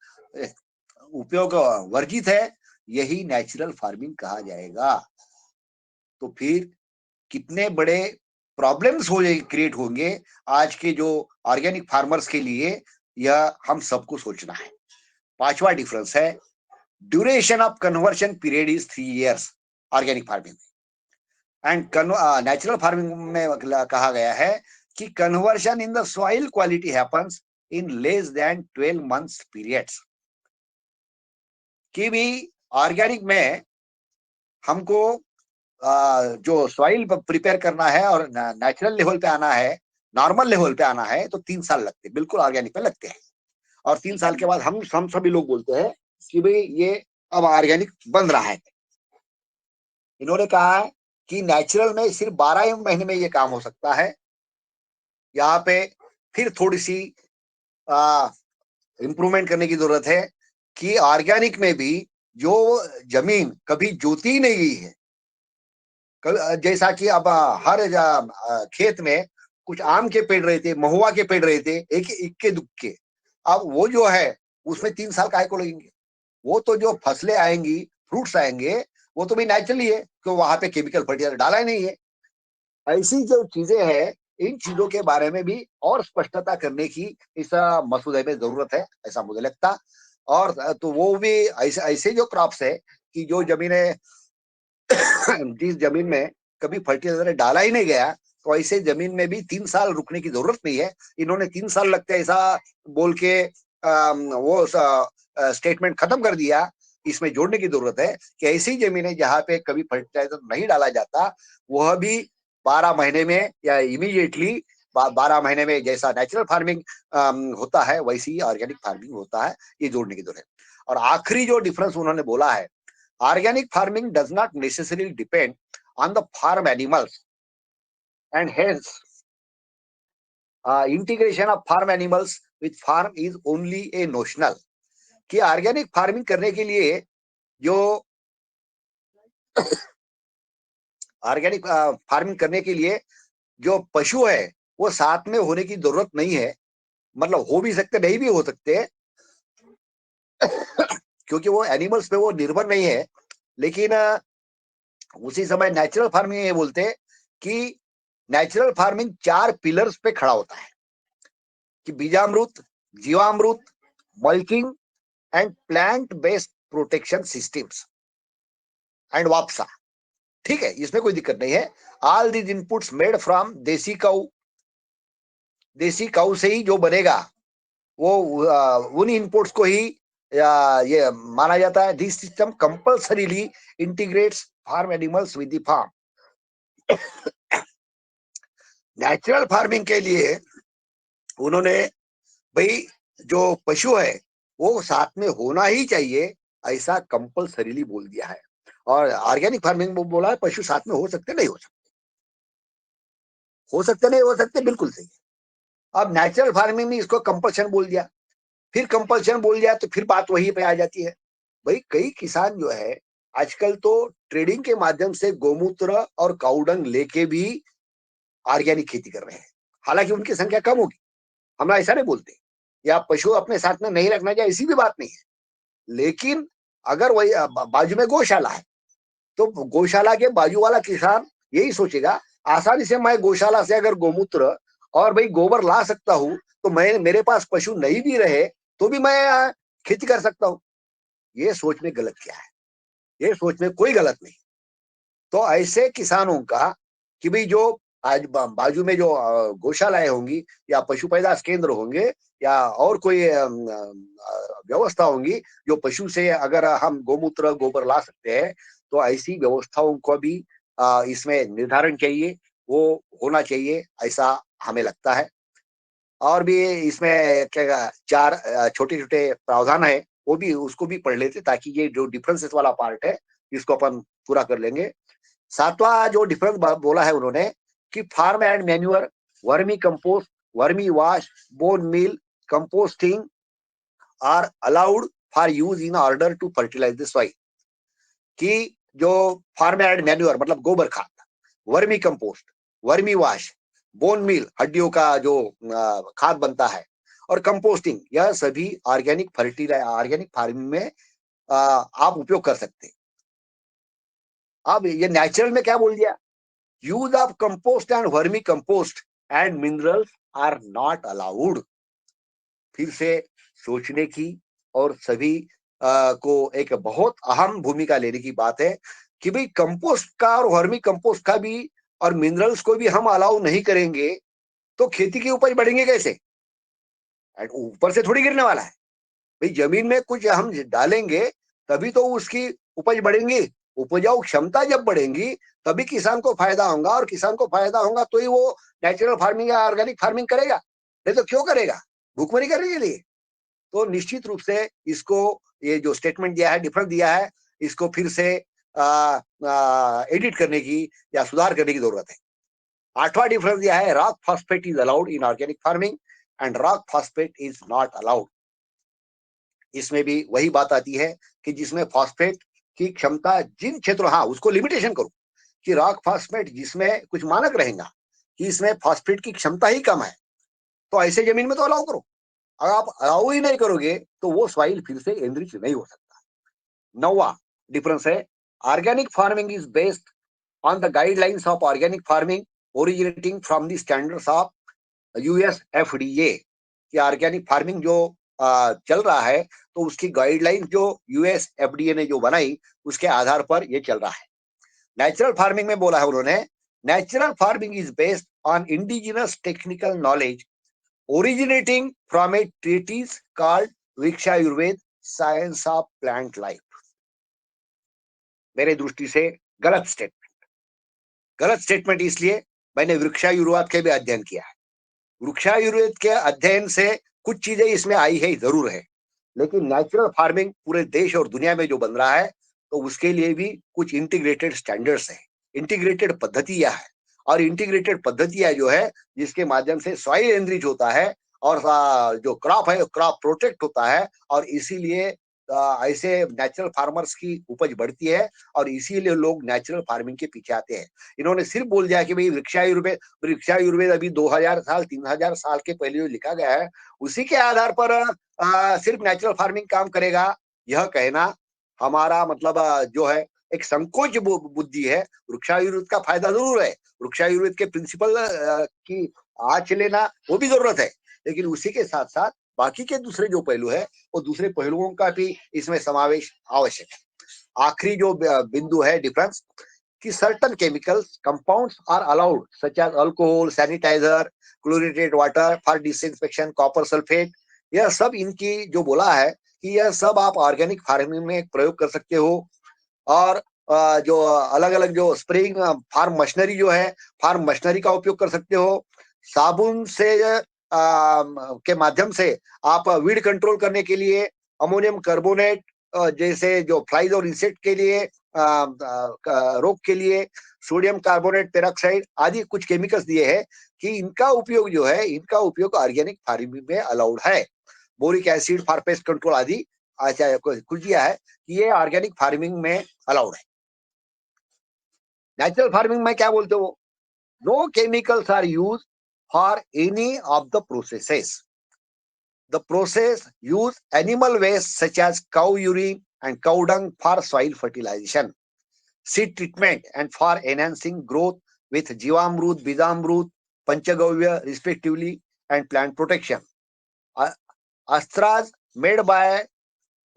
Speaker 2: उपयोग वर्जित है, यही नेचुरल फार्मिंग कहा जाएगा। तो फिर कितने बड़े प्रॉब्लम्स हो क्रिएट होंगे आज के जो ऑर्गेनिक फार्मर्स के लिए, यह हम सबको सोचना है। पांचवा डिफरेंस है, duration of conversion period is 3 years organic farming and natural farming में कहा गया है कि conversion in the soil quality happens in less than 12 months periods. कि भी ऑर्गेनिक में हमको जो सॉइल प्रिपेयर करना है और नेचुरल लेवल पे आना है, नॉर्मल लेवल पे आना है, तो 3 साल लगते हैं, बिल्कुल ऑर्गेनिक पे लगते हैं। और 3 साल के बाद हम सभी लोग बोलते हैं कि भाई ये अब ऑर्गेनिक बन रहा है। इन्होंने कहा है कि नेचुरल में सिर्फ 12 महीने में ये काम हो सकता है। यहाँ पे फिर थोड़ी सी इंप्रूवमेंट करने की जरूरत है कि ऑर्गेनिक में भी जो जमीन कभी जोती ही नहीं गई है, जैसा कि अब हर खेत में कुछ आम के पेड़ रहते, महुआ के पेड़ रहते, एक इक्के दुक्के, अब वो जो है उसमें 3 साल काहे को लगेंगे? वो तो जो फसलें आएंगी, फ्रूट्स आएंगे, वो तो भी नेचुरली है, तो वहां पे केमिकल फर्टिलाइजर डाला ही नहीं है। ऐसी जो चीजें हैं इन चीजों के बारे में भी और स्पष्टता करने की इस मसौदे में जरूरत है, ऐसा मुझे लगता। और तो वो भी ऐसे जो क्रॉप्स है कि जो जमीनें जिस जमीन में कभी फर्टिलाइजर डाला ही नहीं गया, तो ऐसे जमीन में भी 3 साल रुकने की जरूरत नहीं है। इन्होंने 3 साल लगते हैं ऐसा बोल के वो स्टेटमेंट खत्म कर दिया। इसमें जोड़ने की जरूरत है कि ऐसी जमीनें जहां पे कभी फर्टिलाइजर नहीं डाला जाता, वह भी 12 महीने में या इमीडिएटली 12 महीने में जैसा नेचुरल फार्मिंग होता है वैसी ही ऑर्गेनिक फार्मिंग होता है, ये जोड़ने की जरूरत है। और आखिरी जो डिफरेंस उन्होंने बोला है, organic farming does not necessarily depend on the farm animals, and hence integration of farm animals with farm is only a notional। कि ऑर्गेनिक फार्मिंग करने के लिए जो ऑर्गेनिक फार्मिंग करने के लिए जो पशु है वो साथ में होने की जरूरत नहीं है। मतलब हो भी सकते, नहीं भी हो सकते, क्योंकि वो एनिमल्स पे वो निर्भर नहीं है। लेकिन उसी समय नेचुरल फार्मिंग ये बोलते कि नेचुरल फार्मिंग 4 पिलर्स पे खड़ा होता है कि Beejamrit, Jeevamrit, mulching and plant based protection systems and Whapasa. ठीक है, इसमें कोई दिक्कत नहीं है। All these inputs made from desi cow से ही जो बनेगा वो उन इनपुट्स को ही ये माना जाता है। This system compulsorily integrates farm animals with the farm. Natural farming के लिए उन्होंने भाई जो पशु है वो साथ में होना ही चाहिए, ऐसा कंपल्सरीली बोल दिया है। और ऑर्गेनिक फार्मिंग में बोला है पशु साथ में हो सकते नहीं हो सकते, हो सकते नहीं हो सकते, बिल्कुल सही है। अब नेचुरल फार्मिंग में इसको कंपल्शन बोल दिया, फिर कंपल्शन बोल दिया तो फिर बात वही पे आ जाती है। भाई कई किसान जो है आजकल तो ट्रेडिंग के माध्यम से गोमूत्र और काउडंग लेके भी ऑर्गेनिक खेती कर रहे हैं। हालांकि उनकी संख्या कम होगी, हम ऐसा नहीं बोलते, या पशु अपने साथ में नहीं रखना चाहिए, ऐसी भी बात नहीं है। लेकिन अगर वही बाजू में गौशाला है तो गौशाला के बाजू वाला किसान यही सोचेगा आसानी से मैं गौशाला से अगर गोमूत्र और भाई गोबर ला सकता हूं तो मैं, मेरे पास पशु नहीं भी रहे तो भी मैं खेती कर सकता हूं। ये सोच में गलत क्या है? ये सोच में कोई गलत नहीं। तो ऐसे किसानों का कि भाई जो आज बाजू में जो गौशालाएं होंगी या पशु पैदाश केंद्र होंगे या और कोई व्यवस्था होंगी जो पशु से अगर हम गोमूत्र गोबर ला सकते हैं, तो ऐसी व्यवस्थाओं को भी इसमें निर्धारण चाहिए, वो होना चाहिए, ऐसा हमें लगता है। और भी इसमें क्या 4 छोटे छोटे प्रावधान है, वो भी उसको भी पढ़ लेते ताकि ये जो डिफरेंसेस वाला पार्ट है इसको अपन पूरा कर लेंगे। 7वां जो डिफरेंस बोला है उन्होंने कि farm and manure, vermi compost, vermi wash, bone meal, composting are allowed for use in order to fertilise the soil. कि जो फार्म एंड मैन्यूअर मतलब गोबर खाद, vermi compost, vermi wash, bone meal हड्डियों का जो खाद बनता है, और कंपोस्टिंग, यह सभी ऑर्गेनिक ऑर्गेनिक फार्मिंग में आप उपयोग कर सकते हैं। अब ये नेचुरल में क्या बोल दिया? Use of compost and vermi compost and minerals are not allowed. फिर से सोचने की और सभी को एक बहुत अहम भूमिका लेने की बात है कि भाई कंपोस्ट का और वर्मी कंपोस्ट का भी और मिनरल्स को भी हम अलाउ नहीं करेंगे तो खेती की उपज बढ़ेंगे कैसे? ऊपर से थोड़ी गिरने वाला है। भाई जमीन में कुछ हम डालेंगे तभी तो उसकी उपज बढ़ेंगी। उपजाऊ क्षमता जब बढ़ेगी तभी किसान को फायदा होगा, और किसान को फायदा होगा तो ही वो नेचुरल फार्मिंग या ऑर्गेनिक फार्मिंग करेगा, नहीं तो क्यों करेगा? भूखमरी करने के लिए। तो निश्चित रूप से इसको, ये जो स्टेटमेंट दिया है, डिफरेंस दिया है, इसको फिर से एडिट करने की या सुधार करने की जरूरत है। 8वां डिफरेंस दिया है, rock phosphate is allowed in organic farming and rock phosphate is not allowed. इसमें भी वही बात आती है कि जिसमें फॉस्फेट की क्षमता जिन क्षेत्रों, हाँ उसको लिमिटेशन करो कि रॉक फॉस्फेट जिसमें कुछ मानक रहेगा कि इसमें फॉस्फेट की क्षमता ही कम है, तो ऐसे जमीन में तो अलाउ करो। अगर आप अलाउ ही नहीं करोगे तो वो सॉइल फिर से एनरिच नहीं हो सकता। 9वां डिफरेंस है, organic farming is based on the guidelines of organic farming originating from the standards of USFDA कि ऑर्गेनिक फार्मिंग जो चल रहा है, तो उसकी गाइडलाइन जो USFDA ने जो बनाई उसके आधार पर ये चल रहा है। नेचुरल फार्मिंग में बोला है उन्होंने, natural farming is based on indigenous technical knowledge originating from a treatise called Vrikshayurveda science of plant life. मेरे दृष्टि से गलत स्टेटमेंट इसलिए मैंने वृक्षायुर्वेद के भी अध्ययन किया है। वृक्षायुर्वेद के अध्ययन से कुछ चीजें इसमें आई है, जरूर है, लेकिन नेचुरल फार्मिंग पूरे देश और दुनिया में जो बन रहा है, तो उसके लिए भी कुछ इंटीग्रेटेड स्टैंडर्ड्स है, इंटीग्रेटेड पद्धतियां है, और इंटीग्रेटेड पद्धतियां जो है जिसके माध्यम से सॉइल एनरिच होता है और जो क्रॉप है क्रॉप प्रोटेक्ट होता है, और इसीलिए ऐसे नेचुरल फार्मर्स की उपज बढ़ती है और इसीलिए लोग नेचुरल फार्मिंग के पीछे आते हैं। इन्होंने सिर्फ बोल दिया कि भाई वृक्षायुर्वेद अभी 2000 साल 3000 साल के पहले जो लिखा गया है उसी के आधार पर सिर्फ नेचुरल फार्मिंग काम करेगा, यह कहना हमारा मतलब जो है एक संकोच बुद्धि है। वृक्षायुर्वेद का फायदा जरूर है, वृक्षायुर्वेद के प्रिंसिपल की आँच लेना वो भी जरूरत है, लेकिन उसी के साथ साथ बाकी के दूसरे जो पहलू है वो दूसरे पहलुओं का भी इसमें समावेश आवश्यक है। आखिरी जो बिंदु है डिफरेंस कि certain chemicals compounds are allowed such as alcohol, sanitiser, chlorinated water for disinfection, copper sulphate, यह सब इनकी जो बोला है कि यह सब आप ऑर्गेनिक फार्मिंग में प्रयोग कर सकते हो। और जो अलग अलग जो स्प्रेइंग फार्म मशीनरी जो है, फार्म मशीनरी का उपयोग कर सकते हो। साबुन से के माध्यम से आप वीड कंट्रोल करने के लिए अमोनियम कार्बोनेट जैसे जो फ्लाइज और इंसेक्ट के लिए रोग के लिए सोडियम कार्बोनेट पेरोक्साइड आदि कुछ केमिकल्स दिए हैं कि इनका उपयोग जो है, इनका उपयोग ऑर्गेनिक फार्मिंग में अलाउड है। Boric acid for pest control आदि कुछ दिया है कि ये ऑर्गेनिक फार्मिंग में अलाउड है। नेचुरल फार्मिंग में क्या बोलते हो, no chemicals are use for any of the processes. The process use animal waste such as cow urine and cow dung for soil fertilization, seed treatment and for enhancing growth with Jivamrut, Bijamrut, Panchagavya respectively, and plant protection. Astras made by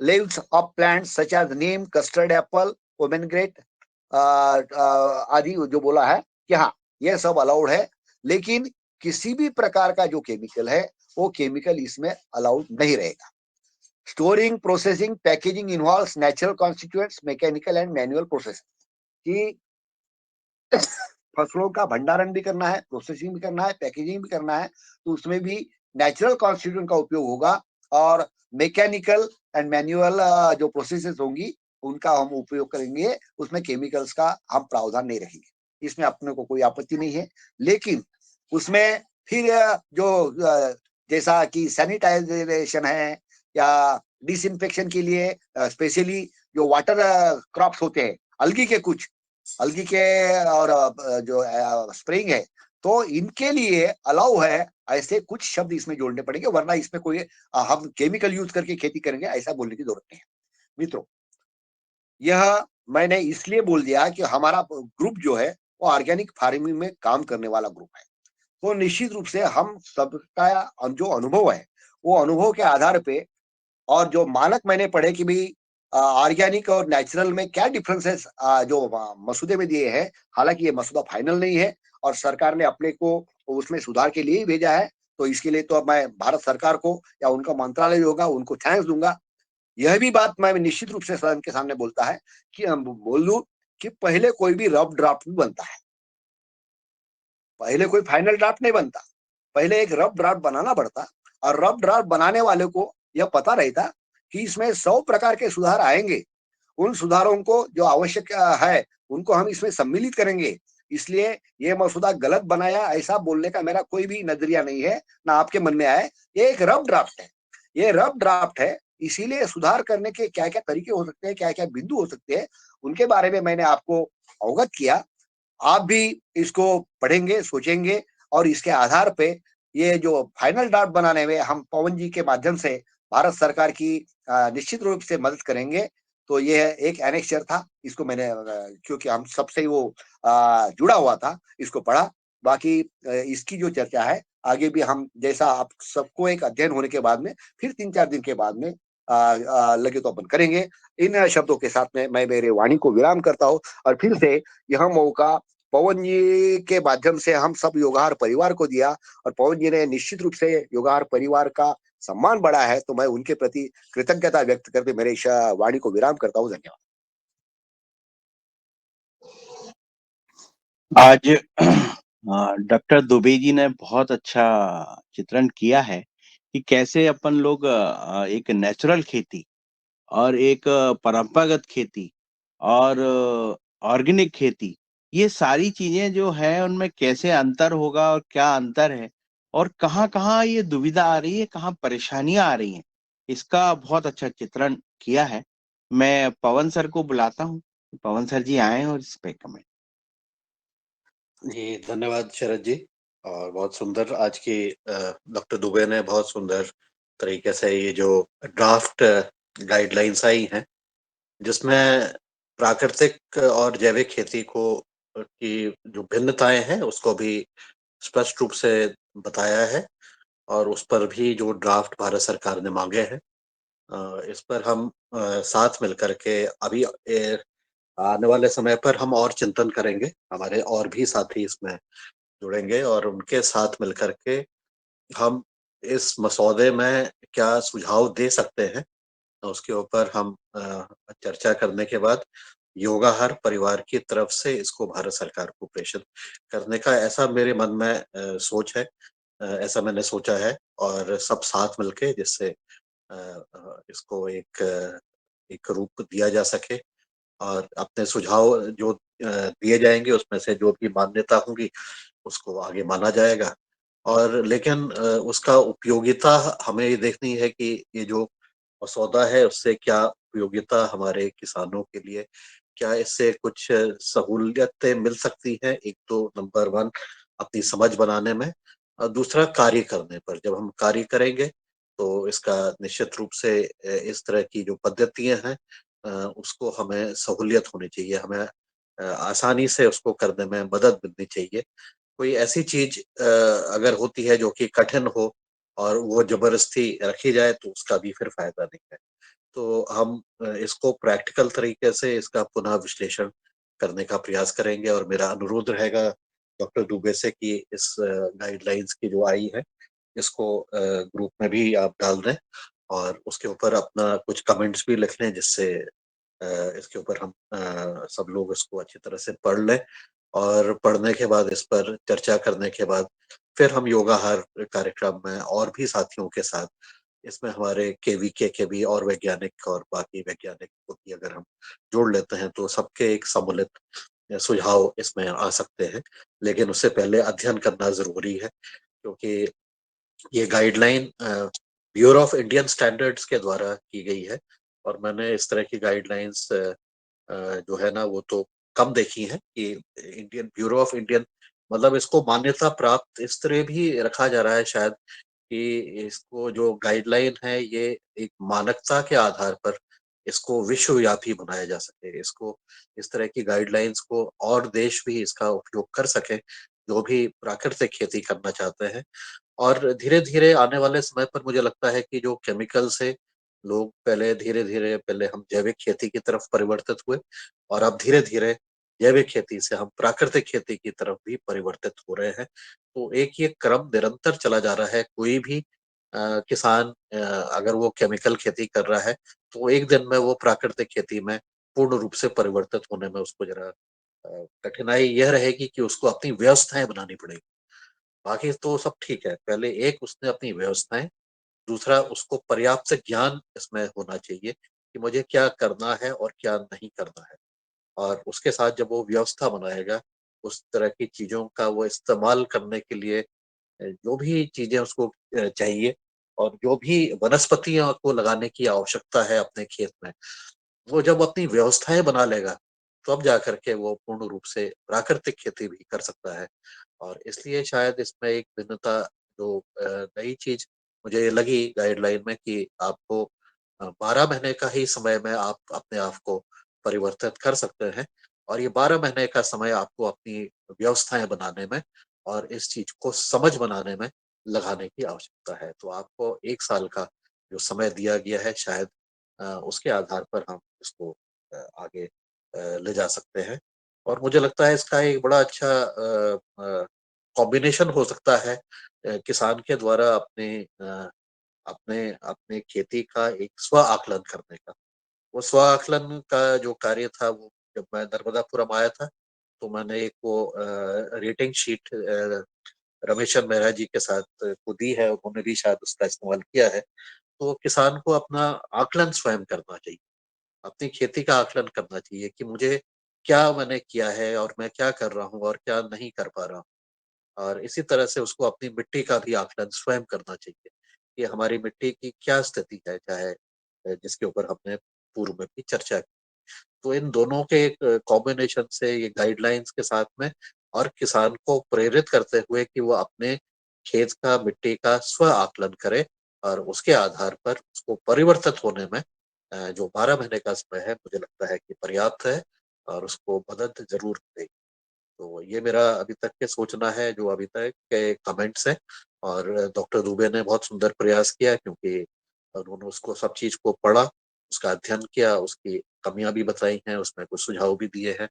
Speaker 2: leaves of plants such as neem, custard apple, pomegranate आदि जो बोला है कि हाँ यह सब allowed है, लेकिन किसी भी प्रकार का जो केमिकल है वो केमिकल इसमें अलाउड नहीं रहेगा। Storing, processing, packaging involves natural constituents, mechanical and manual process कि फसलों का भंडारण भी करना है, प्रोसेसिंग भी करना है, पैकेजिंग भी करना है, तो उसमें भी नेचुरल कॉन्स्टिट्यूएंट का उपयोग होगा और मैकेनिकल एंड मैनुअल जो प्रोसेसेस होंगी उनका हम उपयोग करेंगे, उसमें केमिकल्स का हम प्रावधान नहीं रखेंगे। इसमें अपने को कोई आपत्ति नहीं है, लेकिन उसमें फिर जो जैसा कि सैनिटाइजेशन है या डिसइंफेक्शन के लिए स्पेशली जो वाटर क्रॉप्स होते हैं, अलगी के और जो स्प्रेइंग है, तो इनके लिए अलाउ है, ऐसे कुछ शब्द इसमें जोड़ने पड़ेंगे, वरना इसमें कोई हम केमिकल यूज करके खेती करेंगे ऐसा बोलने की जरूरत नहीं है। मित्रों, यह मैंने इसलिए बोल दिया कि हमारा ग्रुप जो है वो ऑर्गेनिक फार्मिंग में काम करने वाला ग्रुप है, तो निश्चित रूप से हम सबका जो अनुभव है वो अनुभव के आधार पे और जो मानक मैंने पढ़े कि भाई ऑर्गेनिक और नेचुरल में क्या डिफरेंसेस जो मसूदे में दिए हैं, हालांकि ये मसूदा फाइनल नहीं है और सरकार ने अपने को उसमें सुधार के लिए ही भेजा है, तो इसके लिए तो अब मैं भारत सरकार को या उनका मंत्रालय होगा उनको थैंक्स दूंगा। यह भी बात मैं निश्चित रूप से सदन के सामने बोलता है कि हम बोल दूं कि पहले कोई भी रफ ड्राफ्ट भी बनता है, पहले कोई फाइनल ड्राफ्ट नहीं बनता, पहले एक रफ ड्राफ्ट बनाना पड़ता और रफ ड्राफ्ट बनाने वाले को यह पता रहता कि इसमें 100 प्रकार के सुधार आएंगे, उन सुधारों को जो आवश्यक है उनको हम इसमें सम्मिलित करेंगे। इसलिए ये मसूदा गलत बनाया ऐसा बोलने का मेरा कोई भी नजरिया नहीं है, ना आपके मन में आए। ये एक रफ ड्राफ्ट है, ये रफ ड्राफ्ट है, इसीलिए सुधार करने के क्या क्या तरीके हो सकते हैं, क्या क्या बिंदु हो सकते हैं, उनके बारे में मैंने आपको अवगत किया। आप भी इसको पढ़ेंगे, सोचेंगे और इसके आधार पे ये जो फाइनल ड्राफ्ट बनाने में हम पवन जी के माध्यम से भारत सरकार की निश्चित रूप से मदद करेंगे। तो ये एक एनेक्सचर था, इसको मैंने क्योंकि हम सबसे वो जुड़ा हुआ था, इसको पढ़ा बाकी इसकी जो चर्चा है आगे भी हम जैसा आप सबको एक अध्ययन होने के बाद में फिर 3-4 दिन के बाद में लगे तो अपन करेंगे। इन शब्दों के साथ में मैं मेरे वाणी को विराम करता हूँ और फिर से यह मौका पवन जी के माध्यम से हम सब योगाहार परिवार को दिया और पवन जी ने निश्चित रूप से योगाहार परिवार का सम्मान बढ़ा है, तो मैं उनके प्रति कृतज्ञता व्यक्त करके मेरे इस वाणी को विराम करता हूँ। धन्यवाद।
Speaker 1: आज डॉक्टर दुबे जी ने बहुत अच्छा चित्रण किया है कि कैसे अपन लोग एक नेचुरल खेती और एक परंपरागत खेती और ऑर्गेनिक खेती, ये सारी चीजें जो है उनमें कैसे अंतर होगा और क्या अंतर है और कहाँ कहाँ ये दुविधा आ रही है, कहाँ परेशानियां आ रही हैं, इसका बहुत अच्छा चित्रण किया है। मैं पवन सर को बुलाता हूँ, पवन सर जी आए और इस पे कमेंट।
Speaker 4: जी, धन्यवाद शरद जी। और बहुत सुंदर आज की डॉक्टर दुबे ने बहुत सुंदर तरीके से ये जो ड्राफ्ट गाइडलाइंस आई हैं, जिसमें प्राकृतिक और जैविक खेती को की जो भिन्नताएं हैं उसको भी स्पष्ट रूप से बताया है और उस पर भी जो ड्राफ्ट भारत सरकार ने मांगे हैं, इस पर हम साथ मिलकर के अभी आने वाले समय पर हम और चिंतन करेंगे। हमारे और भी साथी इसमें जुड़ेंगे और उनके साथ मिलकर के हम इस मसौदे में क्या सुझाव दे सकते हैं, उसके ऊपर हम चर्चा करने के बाद योगाहार परिवार की तरफ से इसको भारत सरकार को प्रेषित करने का ऐसा मेरे मन में सोच है। ऐसा मैंने सोचा है और सब साथ मिलके जिससे इसको एक रूप दिया जा सके और अपने सुझाव जो दिए जाएंगे उसमें से जो भी मान्यता होगी उसको आगे माना जाएगा। और लेकिन उसका उपयोगिता हमें ये देखनी है कि ये जो मसौदा है उससे क्या उपयोगिता हमारे किसानों के लिए, क्या इससे कुछ सहूलियतें मिल सकती हैं, एक तो नंबर वन अपनी समझ बनाने में और दूसरा कार्य करने पर। जब हम कार्य करेंगे तो इसका निश्चित रूप से इस तरह की जो पद्धतियां हैं उसको हमें सहूलियत होनी चाहिए, हमें आसानी से उसको करने में मदद मिलनी चाहिए। कोई ऐसी चीज अगर होती है जो कि कठिन हो और वो जबरदस्ती रखी जाए तो उसका भी फिर फायदा नहीं है। तो हम इसको प्रैक्टिकल तरीके से इसका पुनः विश्लेषण करने का प्रयास करेंगे और मेरा अनुरोध रहेगा डॉक्टर दुबे से कि इस गाइडलाइंस की जो आई है इसको ग्रुप में भी आप डाल दें और उसके ऊपर अपना कुछ कमेंट्स भी लिख लें, जिससे इसके ऊपर हम सब लोग इसको अच्छी तरह से पढ़ लें और पढ़ने के बाद इस पर चर्चा करने के बाद फिर हम योगाहार कार्यक्रम में और भी साथियों के साथ इसमें हमारे केवीके के भी और वैज्ञानिक और बाकी वैज्ञानिक को भी अगर हम जोड़ लेते हैं तो सबके एक सम्मिलित सुझाव इसमें आ सकते हैं। लेकिन उससे पहले अध्ययन करना जरूरी है क्योंकि ये guideline bureau of Indian standards के द्वारा की गई है और मैंने इस तरह की गाइडलाइंस जो है ना वो तो कम देखी है कि इंडियन ब्यूरो ऑफ इंडियन मतलब इसको मान्यता प्राप्त इस तरह भी रखा जा रहा है शायद कि इसको जो गाइडलाइन है ये एक मानकता के आधार पर इसको विश्वव्यापी बनाया जा सके, इसको इस तरह की गाइडलाइंस को और देश भी इसका उपयोग कर सके जो भी प्राकृतिक खेती करना चाहते हैं। और धीरे धीरे आने वाले समय पर मुझे लगता है कि जो केमिकल से लोग पहले धीरे धीरे पहले हम जैविक खेती की तरफ परिवर्तित हुए और अब धीरे धीरे जैविक खेती से हम प्राकृतिक खेती की तरफ भी परिवर्तित हो रहे हैं। तो एक ये क्रम निरंतर चला जा रहा है। कोई भी किसान अगर वो केमिकल खेती कर रहा है तो एक दिन में वो प्राकृतिक खेती में पूर्ण रूप से परिवर्तित होने में उसको जरा कठिनाई यह रहेगी कि उसको अपनी व्यवस्थाएं बनानी पड़ेगी। बाकी तो सब ठीक है, पहले एक उसने अपनी व्यवस्थाएं, दूसरा उसको पर्याप्त ज्ञान इसमें होना चाहिए कि मुझे क्या करना है और क्या नहीं करना है। और उसके साथ जब वो व्यवस्था बनाएगा उस तरह की चीजों का वो इस्तेमाल करने के लिए जो भी चीजें उसको चाहिए और जो भी वनस्पतियों को लगाने की आवश्यकता है अपने खेत में, वो जब अपनी व्यवस्थाएं बना लेगा तो अब जाकर के वो पूर्ण रूप से प्राकृतिक खेती भी कर सकता है। और इसलिए शायद इसमें एक भिन्नता जो नई चीज मुझे लगी गाइडलाइन में कि आपको 12 महीने का ही समय में आप अपने आप को परिवर्तित कर सकते हैं और ये 12 महीने का समय आपको अपनी व्यवस्थाएं बनाने में और इस चीज को समझ बनाने में लगाने की आवश्यकता है। तो आपको 1 साल का जो समय दिया गया है, शायद उसके आधार पर हम इसको आगे ले जा सकते हैं। और मुझे लगता है इसका एक बड़ा अच्छा कॉम्बिनेशन हो सकता है किसान के द्वारा अपने अपने खेती का एक स्व आकलन करने का। वो स्व आकलन का जो कार्य था, वो जब मैं नर्मदापुरम आया था तो मैंने एक वो रेटिंग शीट रमेशन मेहरा जी के साथ को दी है, उन्होंने भी शायद उसका इस्तेमाल किया है। तो किसान को अपना आकलन स्वयं करना चाहिए, अपनी खेती का आकलन करना चाहिए कि मुझे क्या मैंने किया है और मैं क्या कर रहा हूँ और क्या नहीं कर पा रहा हूँ। और इसी तरह से उसको अपनी मिट्टी का भी आकलन स्वयं करना चाहिए कि हमारी मिट्टी की क्या स्थिति है, चाहे जिसके ऊपर हमने पूर्व में भी चर्चा की। तो इन दोनों के एक कॉम्बिनेशन से, ये गाइडलाइंस के साथ में और किसान को प्रेरित करते हुए कि वो अपने खेत का मिट्टी का स्व आकलन करे और उसके आधार पर उसको परिवर्तित होने में जो 12 महीने का समय है, मुझे लगता है कि पर्याप्त है और उसको मदद जरूर देगी। तो ये मेरा अभी तक के सोचना है, जो अभी तक के कमेंट्स हैं। और डॉक्टर दुबे ने बहुत सुंदर प्रयास किया, क्योंकि उन्होंने उसको सब चीज को पढ़ा, उसका अध्ययन किया, उसकी कमियां भी बताई हैं, उसमें कुछ सुझाव भी दिए हैं।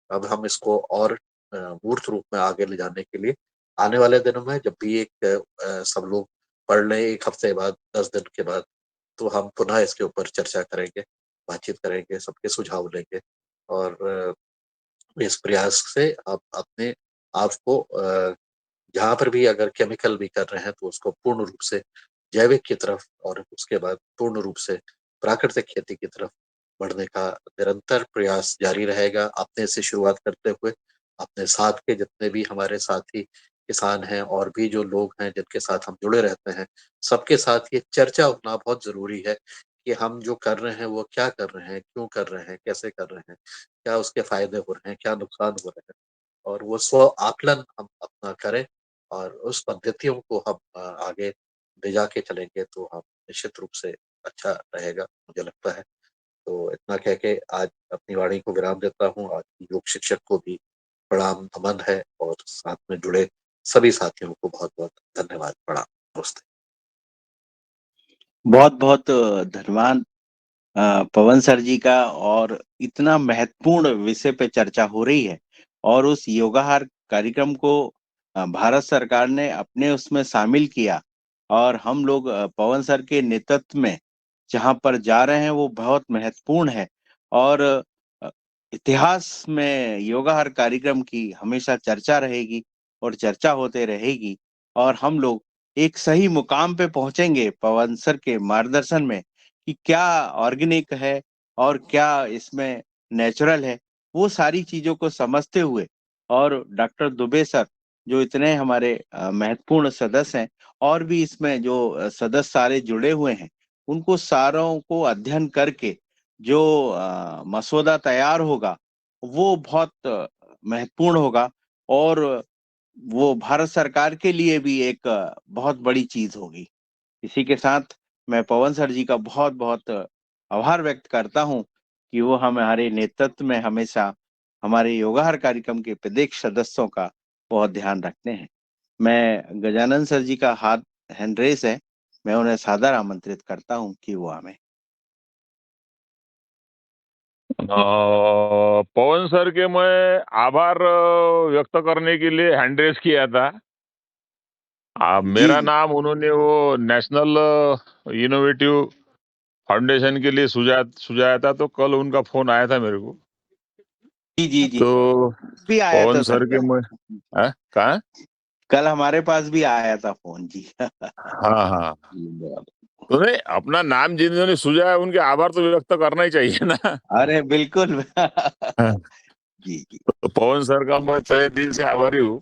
Speaker 4: अब हम इसको और मूर्त रूप में आगे ले जाने के लिए आने वाले दिनों में, जब भी एक सब लोग पढ़ लें 1 हफ्ते बाद, 10 दिन के बाद, तो हम पुनः इसके ऊपर चर्चा करेंगे, बातचीत करेंगे, सबके सुझाव लेंगे। और इस प्रयास से आप अपने आप को जहाँ पर भी अगर केमिकल भी कर रहे हैं तो उसको पूर्ण रूप से जैविक की तरफ, और उसके बाद पूर्ण रूप से प्राकृतिक खेती की तरफ बढ़ने का निरंतर प्रयास जारी रहेगा। अपने से शुरुआत करते हुए अपने साथ के जितने भी हमारे साथी किसान हैं और भी जो लोग हैं जिनके साथ हम जुड़े रहते हैं, सबके साथ ये चर्चा होना बहुत जरूरी है कि हम जो कर रहे हैं वो क्या कर रहे हैं, क्यों कर रहे हैं, कैसे कर रहे हैं, क्या उसके फायदे हो रहे हैं, क्या नुकसान हो रहे हैं। और वो स्व आकलन हम अपना करें और उस पद्धतियों को हम आगे ले जाके चलेंगे तो हम निश्चित रूप से अच्छा रहेगा, मुझे लगता है। तो इतना कह के आज अपनी वाणी को विराम देता हूँ। आज की योग शिक्षक को भी प्रणाम नमन है, और साथ में जुड़े सभी साथियों को बहुत बहुत धन्यवाद, प्रणाम, नमस्ते।
Speaker 1: बहुत बहुत धन्यवाद पवन सर जी का। और इतना महत्वपूर्ण विषय पे चर्चा हो रही है, और उस योगाहार कार्यक्रम को भारत सरकार ने अपने उसमें शामिल किया, और हम लोग पवन सर के नेतृत्व में जहां पर जा रहे हैं वो बहुत महत्वपूर्ण है। और अ, इतिहास में योगाहार कार्यक्रम की हमेशा चर्चा रहेगी और चर्चा होते रहेगी, और हम लोग एक सही मुकाम पे पहुंचेंगे पवन सर के मार्गदर्शन में, कि क्या ऑर्गेनिक है और क्या इसमें नेचुरल है, वो सारी चीजों को समझते हुए। और डॉक्टर दुबे सर जो इतने हमारे महत्वपूर्ण सदस्य हैं, और भी इसमें जो सदस्य सारे जुड़े हुए हैं, उनको सारों को अध्ययन करके जो मसौदा तैयार होगा वो बहुत महत्वपूर्ण होगा, और वो भारत सरकार के लिए भी एक बहुत बड़ी चीज होगी। इसी के साथ मैं पवन सर जी का बहुत बहुत आभार व्यक्त करता हूं कि वो हमारे नेतृत्व में हमेशा हमारे योगाहार कार्यक्रम के प्रत्येक सदस्यों का बहुत ध्यान रखते हैं। मैं गजानन सर जी का हाथ हैंड रेस है, मैं उन्हें सादर आमंत्रित करता हूं कि वो हमें।
Speaker 5: पवन सर के मैं आभार व्यक्त करने के लिए हैंड रेस किया था।
Speaker 1: जी
Speaker 5: मेरा
Speaker 1: जी
Speaker 5: नाम उन्होंने वो नेशनल इनोवेटिव फाउंडेशन के लिए सुझाया था, तो कल उनका फोन आया था मेरे को।
Speaker 1: जी जी जी
Speaker 5: तो
Speaker 1: भी आया था
Speaker 5: पवन
Speaker 1: सर
Speaker 5: सर के
Speaker 1: कल।
Speaker 5: मैं कहा।
Speaker 1: कल हमारे पास भी आया था फोन जी।
Speaker 5: हाँ हाँ,
Speaker 1: जी,
Speaker 5: तो नहीं, अपना नाम जिन्होंने सुझाया उनके आभार तो व्यक्त करना ही चाहिए ना।
Speaker 1: अरे बिल्कुल।
Speaker 5: हाँ,
Speaker 1: जी जी
Speaker 5: तो पवन सर का मैं तहे दिल से आभारी हूँ,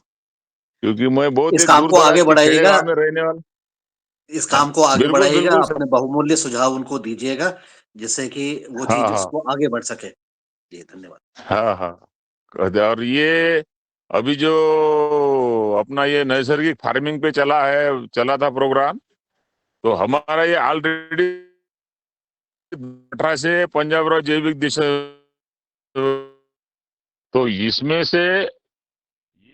Speaker 5: क्योंकि मैं बहुत
Speaker 2: इस
Speaker 5: एक
Speaker 2: काम
Speaker 5: दूर
Speaker 2: को आगे
Speaker 5: दराज के खेड़े
Speaker 2: बढ़ाइएगा,
Speaker 5: गांव में रहने वाला।
Speaker 2: इस
Speaker 5: हाँ,
Speaker 2: काम को आगे
Speaker 5: बिल्कुल
Speaker 2: बढ़ाइएगा,
Speaker 5: बिल्कुल सर।
Speaker 2: अपने बहुमूल्य सुझाव उनको दीजिएगा, जिससे कि वो
Speaker 5: हाँ
Speaker 2: चीज
Speaker 5: हाँ
Speaker 2: उसको आगे बढ़ सके। जी धन्यवाद।
Speaker 5: हाँ हाँ। और ये अभी जो अपना ये नैसर्गिक फार्मिंग पे चला था प्रोग्राम, तो हमारा ये ऑलरेडी 18 से पंजाब राव जैविक देश, तो इसमें से ये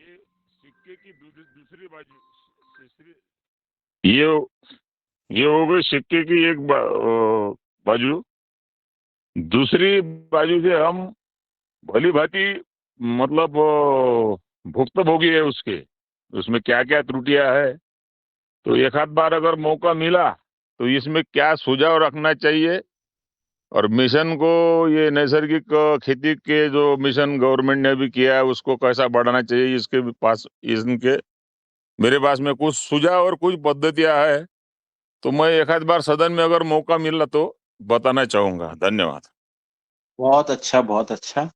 Speaker 5: सिक्के की दूसरी बाजू, ये हो गई सिक्के की एक बाजू। दूसरी बाजू से हम भली भांति मतलब भुक्तभोगी है उसके, उसमें क्या क्या त्रुटियां है। तो एक आध बार अगर मौका मिला तो इसमें क्या सुझाव रखना चाहिए, और मिशन को, ये नैसर्गिक खेती के जो मिशन गवर्नमेंट ने भी किया है उसको कैसा बढ़ाना चाहिए, इसके पास इनके मेरे पास में कुछ सुझाव और कुछ पद्धतियां है, तो मैं एक आध बार सदन में अगर मौका मिला तो बताना चाहूंगा। धन्यवाद।
Speaker 1: बहुत अच्छा, बहुत अच्छा।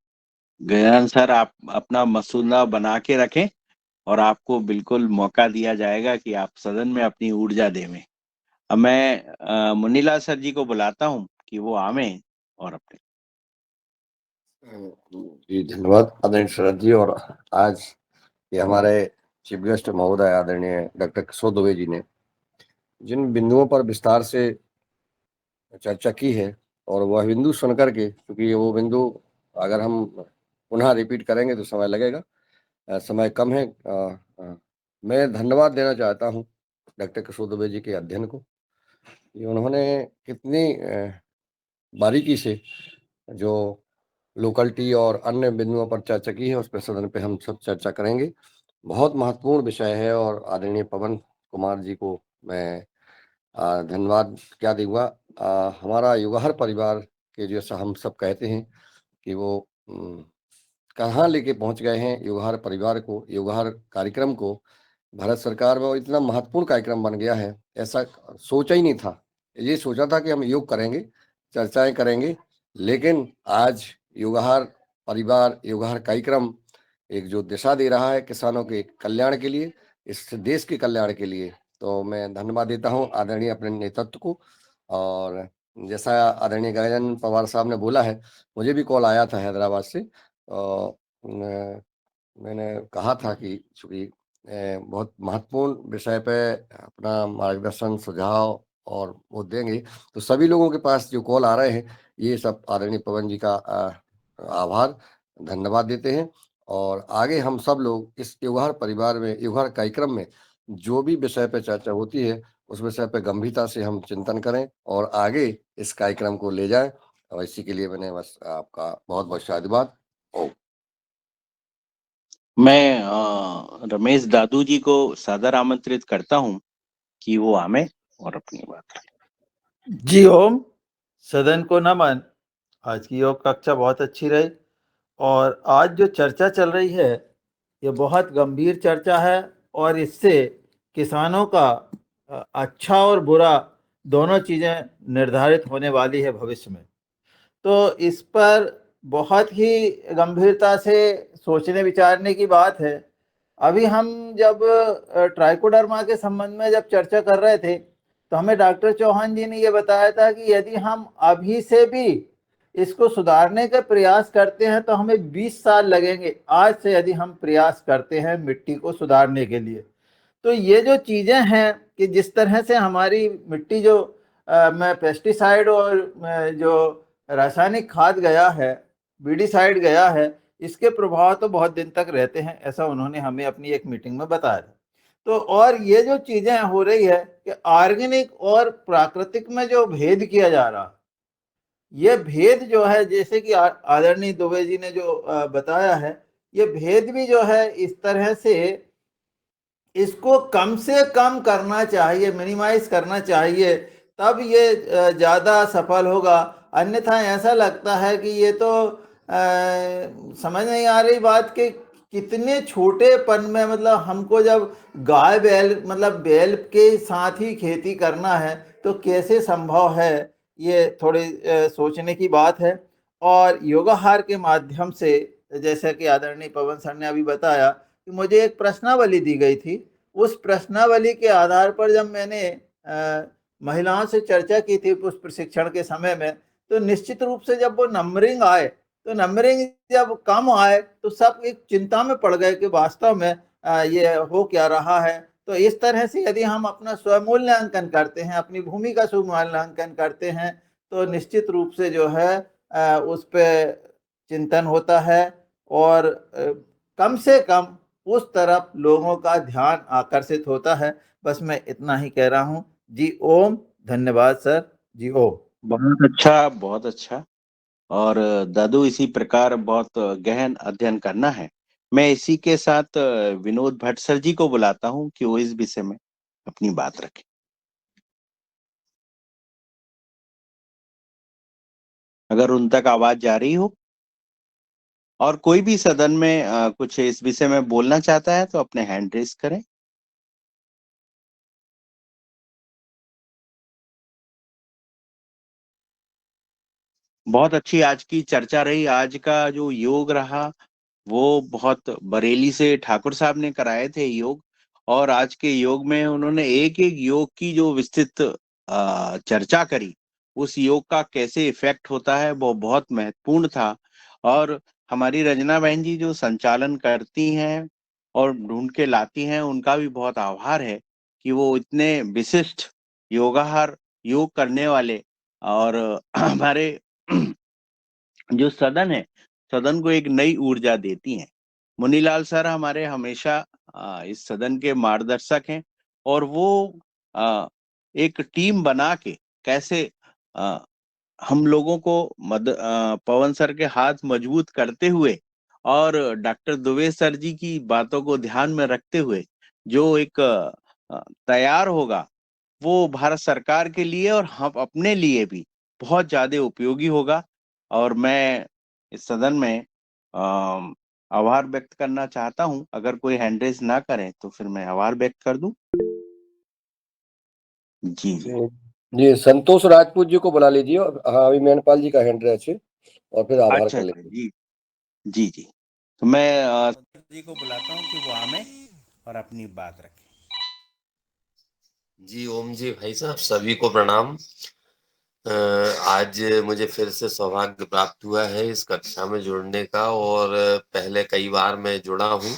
Speaker 1: गजानन सर, आप अपना मसूदा बना के रखें और आपको बिल्कुल मौका दिया जाएगा कि आप सदन में अपनी ऊर्जा देवें। अब मैं मुनीलाल सर जी को बुलाता हूं कि वो आवें और अपने।
Speaker 3: जी धन्यवाद आदरणीय शरद जी। और आज ये हमारे चीफ गेस्ट महोदय आदरणीय डॉक्टर किशोर दुबे जी ने जिन बिंदुओं पर विस्तार से चर्चा की है, और वह बिंदु सुनकर के, क्योंकि वो बिंदु अगर हम पुनः रिपीट करेंगे तो समय लगेगा, समय कम है। मैं धन्यवाद देना चाहता हूँ डॉक्टर किशोर दुबे जी के अध्ययन को, कि उन्होंने कितनी बारीकी से जो लोकलिटी और अन्य बिंदुओं पर चर्चा की है, उस पर सदन पे हम सब चर्चा करेंगे। बहुत महत्वपूर्ण विषय है, और आदरणीय पवन कुमार जी को मैं धन्यवाद क्या दूंगा। हमारा युगाहर परिवार के जैसा हम सब कहते हैं कि वो कहाँ लेके पहुंच गए हैं युगाहर परिवार को, युगाहर कार्यक्रम को भारत सरकार में, और इतना महत्वपूर्ण कार्यक्रम बन गया है। ऐसा सोचा ही नहीं था, ये सोचा था कि हम योग करेंगे, चर्चाएं करेंगे, लेकिन आज युगाहर परिवार, युगाहर कार्यक्रम एक जो दिशा दे रहा है किसानों के कल्याण के लिए, इस देश के कल्याण के लिए, तो मैं धन्यवाद देता हूं आदरणीय अपने नेतृत्व को। और जैसा आदरणीय गजानन पवार साहब ने बोला है, मुझे भी कॉल आया था हैदराबाद से, मैंने कहा था कि चूंकि बहुत महत्वपूर्ण विषय पे अपना मार्गदर्शन, सुझाव और वो देंगे, तो सभी लोगों के पास जो कॉल आ रहे हैं, ये सब आदरणीय पवन जी का आभार, धन्यवाद देते हैं। और आगे हम सब लोग इस युगाहर परिवार में, युगाहर कार्यक्रम में जो भी विषय पे चर्चा होती है, उस विषय पे गंभीरता से हम चिंतन करें और आगे इस कार्यक्रम को ले जाएं। और इसी के लिए मैंने बस आपका बहुत बहुत शादिबाद।
Speaker 1: मैं रमेश दादू जी को सादर आमंत्रित करता हूं कि वो आवे और अपनी बात रखें।
Speaker 6: जी ओम, सदन को नमन। आज की योग कक्षा बहुत अच्छी रही, और आज जो चर्चा चल रही है ये बहुत गंभीर चर्चा है, और इससे किसानों का अच्छा और बुरा दोनों चीज़ें निर्धारित होने वाली है भविष्य में। तो इस पर बहुत ही गंभीरता से सोचने विचारने की बात है। अभी हम जब ट्राइकोडर्मा के संबंध में जब चर्चा कर रहे थे, तो हमें डॉक्टर चौहान जी ने ये बताया था कि यदि हम अभी से भी इसको सुधारने का प्रयास करते हैं तो हमें 20 साल लगेंगे, आज से यदि हम प्रयास करते हैं मिट्टी को सुधारने के लिए। तो ये जो चीज़ें हैं कि जिस तरह से हमारी मिट्टी जो में पेस्टिसाइड और जो रासायनिक खाद गया है, बीडीसाइड गया है, इसके प्रभाव तो बहुत दिन तक रहते हैं, ऐसा उन्होंने हमें अपनी एक मीटिंग में बताया था। तो और ये जो चीज़ें हो रही है कि ऑर्गेनिक और प्राकृतिक में जो भेद किया जा रहा है, ये भेद जो है, जैसे कि आदरणीय दुबे जी ने जो बताया है, ये भेद भी जो है इस तरह से इसको कम से कम करना चाहिए, मिनिमाइज करना चाहिए, तब ये ज़्यादा सफल होगा। अन्यथा ऐसा लगता है कि ये तो समझ नहीं आ रही बात कि कितने छोटेपन में, मतलब हमको जब गाय बैल, मतलब बैल के साथ ही खेती करना है तो कैसे संभव है, ये थोड़ी सोचने की बात है। और योगाहार के माध्यम से, जैसा कि आदरणीय पवन सर ने अभी बताया कि मुझे एक प्रश्नावली दी गई थी, उस प्रश्नावली के आधार पर जब मैंने महिलाओं से चर्चा की थी उस प्रशिक्षण के समय में, तो निश्चित रूप से जब वो नंबरिंग आए, तो नंबरिंग जब कम आए तो सब एक चिंता में पड़ गए कि वास्तव में ये हो क्या रहा है। तो इस तरह से यदि हम अपना स्वमूल्यांकन करते हैं, अपनी भूमि का स्वमूल्यांकन करते हैं, तो निश्चित रूप से जो है उस पर चिंतन होता है, और कम से कम उस तरफ लोगों का ध्यान आकर्षित होता है। बस मैं इतना ही कह रहा हूँ। जी ओम। धन्यवाद सर। जी ओम।
Speaker 1: बहुत अच्छा, बहुत अच्छा। और दादू, इसी प्रकार बहुत गहन अध्ययन करना है। मैं इसी के साथ विनोद भट्ट सर जी को बुलाता हूँ कि वो इस विषय में अपनी बात रखें। अगर उन तक आवाज जा रही हो, और कोई भी सदन में कुछ इस विषय में बोलना चाहता है तो अपने हैंड रेस करें। बहुत अच्छी आज की चर्चा रही। आज का जो योग रहा वो बहुत बरेली से ठाकुर साहब ने कराए थे योग। और आज के योग में उन्होंने एक एक योग की जो विस्तृत चर्चा करी, उस योग का कैसे इफेक्ट होता है वो बहुत महत्वपूर्ण था। और हमारी रंजना बहन जी जो संचालन करती हैं और ढूंढ के लाती हैं, उनका भी बहुत आभार है कि वो इतने विशिष्ट योगाहार योग करने वाले और हमारे जो सदन है, सदन को एक नई ऊर्जा देती हैं। मुनीलाल सर हमारे हमेशा इस सदन के मार्गदर्शक हैं। और वो आ, एक टीम बना के कैसे आ, हम लोगों को पवन सर के हाथ मजबूत करते हुए और डॉक्टर दुबे सर जी की बातों को ध्यान में रखते हुए जो एक तैयार होगा, वो भारत सरकार के लिए और हम अपने लिए भी बहुत ज्यादा उपयोगी होगा। और मैं इस सदन में आभार व्यक्त करना चाहता हूं। अगर कोई हैंड रेज ना करे तो फिर मैं आभार व्यक्त कर दूं। जी जी।
Speaker 3: जी संतोष राजपूत जी को बुला लीजिए। और हाँ, अभी मैनपाल जी का हैंड रेस है और फिर आभार
Speaker 1: अच्छा
Speaker 3: कर
Speaker 1: अच्छा।
Speaker 3: लेंगे।
Speaker 1: जी जी जी। तो मैं जी को बुलाता हूँ कि वो आवे और अपनी बात रखें।
Speaker 7: जी ओम जी भाई साहब, सभी को प्रणाम। आज मुझे फिर से सौभाग्य प्राप्त हुआ है इस कक्षा में जुड़ने का, और पहले कई बार मैं जुड़ा हूँ।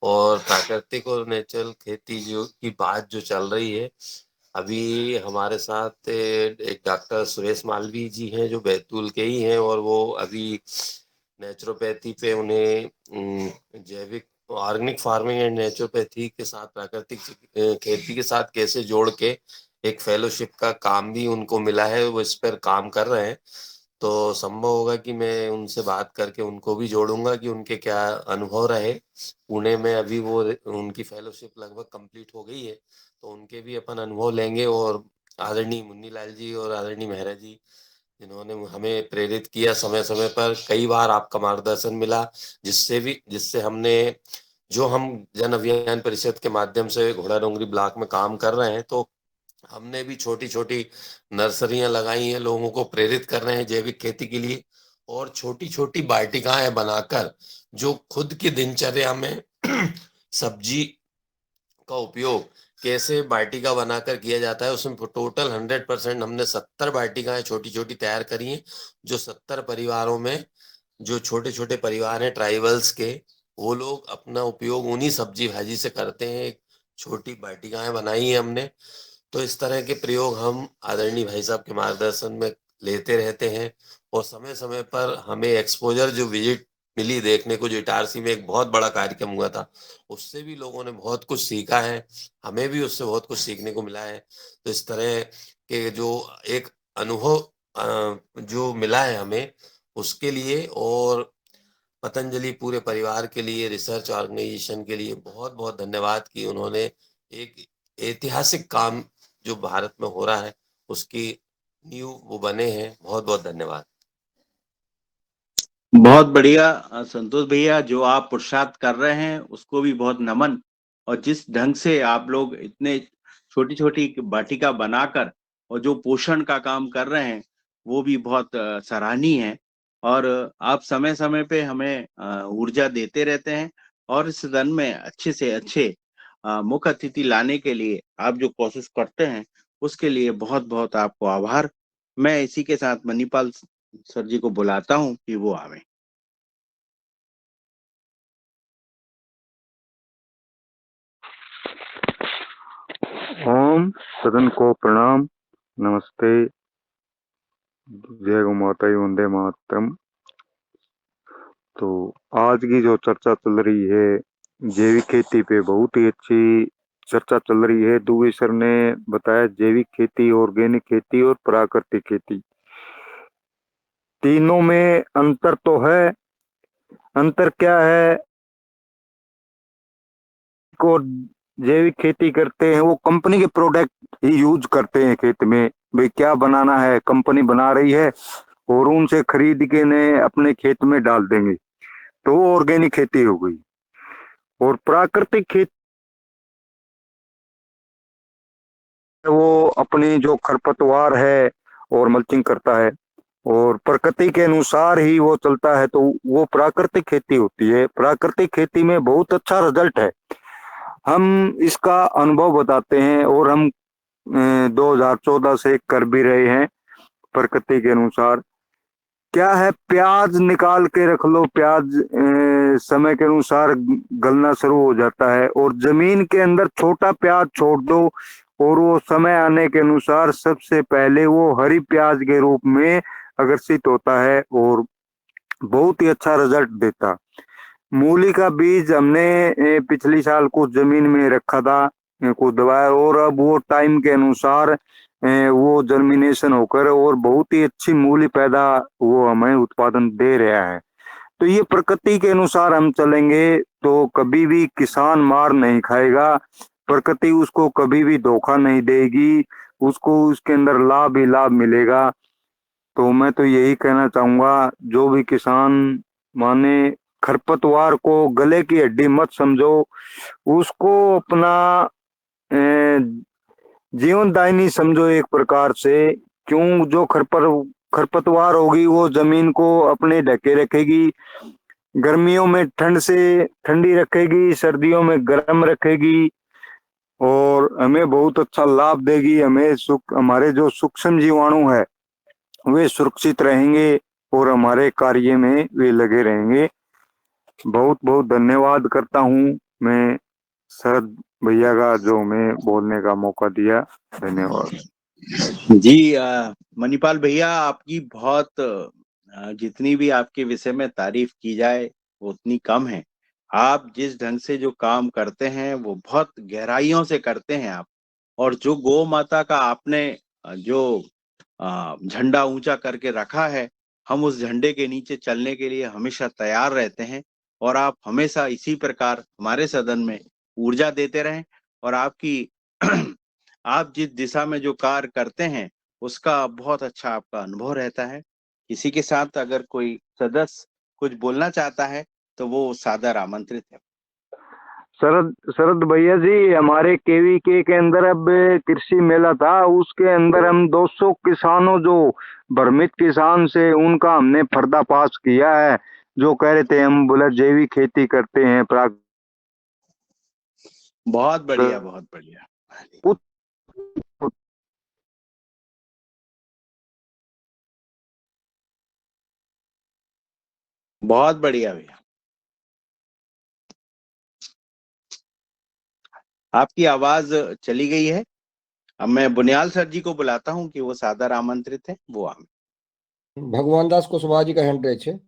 Speaker 7: और प्राकृतिक और नेचुरल खेती जो की बात जो चल रही है, अभी हमारे साथ एक डॉक्टर सुरेश मालवी जी हैं जो बैतूल के ही हैं, और वो अभी नेचुरोपैथी पे उन्हें जैविक ऑर्गेनिक फार्मिंग एंड नेचुरोपैथी के साथ प्राकृतिक खेती के साथ कैसे जोड़ के एक फेलोशिप का काम भी उनको मिला है, वो इस पर काम कर रहे हैं। तो संभव होगा कि मैं उनसे बात करके उनको भी जोड़ूंगा कि उनके क्या अनुभव रहे। पुणे में अभी वो उनकी फेलोशिप लगभग कंप्लीट हो गई है, तो उनके भी अपन अनुभव लेंगे। और आदरणीय मुन्नी लाल जी और आदरणीय मेहरा जी, जिन्होंने हमें प्रेरित किया समय समय पर, कई बार आपका मार्गदर्शन मिला, जिससे हमने जो हम जन अभियान परिषद के माध्यम से घोड़ा डोंगरी ब्लॉक में काम कर रहे हैं, तो हमने भी छोटी छोटी नर्सरियां लगाई हैं, लोगों को प्रेरित कर रहे हैं जैविक खेती के लिए। और छोटी छोटी वाटिकाएं बनाकर जो खुद की दिनचर्या में सब्जी का उपयोग कैसे वाटिका बनाकर किया जाता है, उसमें टोटल 100% हमने 70 वाटिकाएं छोटी छोटी तैयार करी हैं, जो 70 परिवारों में, जो छोटे छोटे परिवार हैं ट्राइबल्स के, वो लोग अपना उपयोग उन्हीं सब्जी भाजी से करते हैं। एक छोटी वाटिकाएं बनाई है हमने। तो इस तरह के प्रयोग हम आदरणीय भाई साहब के मार्गदर्शन में लेते रहते हैं। और समय समय पर हमें एक्सपोजर जो विजिट मिली देखने को, जो इटारसी में एक बहुत बड़ा कार्यक्रम हुआ था, उससे भी लोगों ने बहुत कुछ सीखा है, हमें भी उससे बहुत कुछ सीखने को मिला है। तो इस तरह के जो एक अनुभव जो मिला है हमें, उसके लिए और पतंजलि पूरे परिवार के लिए, रिसर्च ऑर्गेनाइजेशन के लिए बहुत बहुत धन्यवाद कि उन्होंने एक ऐतिहासिक काम जो भारत में हो रहा है उसकी नींव वो बने हैं। बहुत बहुत धन्यवाद।
Speaker 1: बहुत बढ़िया संतोष भैया, जो आप पुरुषार्थ कर रहे हैं उसको भी बहुत नमन। और जिस ढंग से आप लोग इतने छोटी छोटी वाटिका बनाकर और जो पोषण का काम कर रहे हैं, वो भी बहुत सराहनीय है। और आप समय समय पे हमें ऊर्जा देते रहते हैं। और इस सदन में अच्छे से अच्छे मुख्य अतिथि लाने के लिए आप जो कोशिश करते हैं, उसके लिए बहुत बहुत आपको आभार। मैं इसी के साथ मणिपाल सर जी को बुलाता हूँ कि वो आवे।
Speaker 8: ओम। सदन को प्रणाम, नमस्ते, जय गौ माता, वंदे मातरम। तो आज की जो चर्चा चल रही है जैविक खेती पे बहुत ही अच्छी चर्चा चल रही है। दुबे सर ने बताया जैविक खेती, ऑर्गेनिक खेती और प्राकृतिक खेती, तीनों में अंतर तो है। अंतर क्या है? को जैविक खेती करते हैं वो कंपनी के प्रोडक्ट ही यूज करते हैं खेत में। भाई क्या बनाना है, कंपनी बना रही है और उनसे खरीद के ने अपने खेत में डाल देंगे, तो वो ऑर्गेनिक खेती हो गई। और प्राकृतिक खेती वो अपनी जो खरपतवार है और मल्चिंग करता है और प्रकृति के अनुसार ही वो चलता है, तो वो प्राकृतिक खेती होती है। प्राकृतिक खेती में बहुत अच्छा रिजल्ट है। हम इसका अनुभव बताते हैं और हम 2014 से कर भी रहे हैं प्रकृति के अनुसार। क्या है, प्याज निकाल के रख लो, प्याज समय के अनुसार गलना शुरू हो जाता है, और जमीन के अंदर छोटा प्याज छोड़ दो और वो समय आने के अनुसार सबसे पहले वो हरी प्याज के रूप में आकर्षित होता है और बहुत ही अच्छा रिजल्ट देता। मूली का बीज हमने पिछली साल कुछ जमीन में रखा था, कुछ दबाया, और अब वो टाइम के अनुसार वो जर्मिनेशन होकर और बहुत ही अच्छी मूली पैदा वो हमें उत्पादन दे रहा है। तो ये प्रकृति के अनुसार हम चलेंगे तो कभी भी किसान मार नहीं खाएगा, प्रकृति उसको कभी भी धोखा नहीं देगी, उसको उसके अंदर लाभ ही लाभ मिलेगा। तो मैं तो यही कहना चाहूंगा, जो भी किसान माने खरपतवार को गले की हड्डी मत समझो, उसको अपना जीवनदायिनी समझो एक प्रकार से। क्यों, जो खरपतवार होगी वो जमीन को अपने ढके रखेगी, गर्मियों में ठंड से ठंडी रखेगी, सर्दियों में गर्म रखेगी और हमें बहुत अच्छा लाभ देगी। हमें हमारे जो सूक्ष्म जीवाणु है वे सुरक्षित रहेंगे और हमारे कार्य में वे लगे रहेंगे। बहुत बहुत धन्यवाद करता हूँ मैं शरद भैया का, जो मैं बोलने का मौका दिया। धन्यवाद
Speaker 1: जी मणिपाल भैया, आपकी बहुत जितनी भी आपके विषय में तारीफ की जाए वो उतनी कम है। आप जिस ढंग से जो काम करते हैं वो बहुत गहराइयों से करते हैं आप। और जो गौ माता का आपने जो झंडा ऊंचा करके रखा है, हम उस झंडे के नीचे चलने के लिए हमेशा तैयार रहते हैं। और आप हमेशा इसी प्रकार हमारे सदन में ऊर्जा देते रहें। और आपकी आप जिस दिशा में जो कार्य करते हैं उसका बहुत अच्छा आपका अनुभव रहता है। किसी के साथ अगर कोई सदस्य कुछ बोलना चाहता है तो वो सादर आमंत्रित है।
Speaker 8: शरद शरद भैया जी, हमारे केवीके के अंदर अब कृषि मेला था, उसके अंदर हम 200 किसानों जो भ्रमित किसान से उनका हमने पर्दाफाश किया है। जो कह रहे थे हम बोला जैविक खेती करते हैं,
Speaker 1: बहुत बढ़िया, बहुत बढ़िया, बहुत बढ़िया भैया। आपकी आवाज चली गई है। अब मैं बुनियाल सर जी को बुलाता हूँ कि वो सादर आमंत्रित है, वो आए।
Speaker 3: भगवान दास कुशवाहा जी का हैंड रेज है।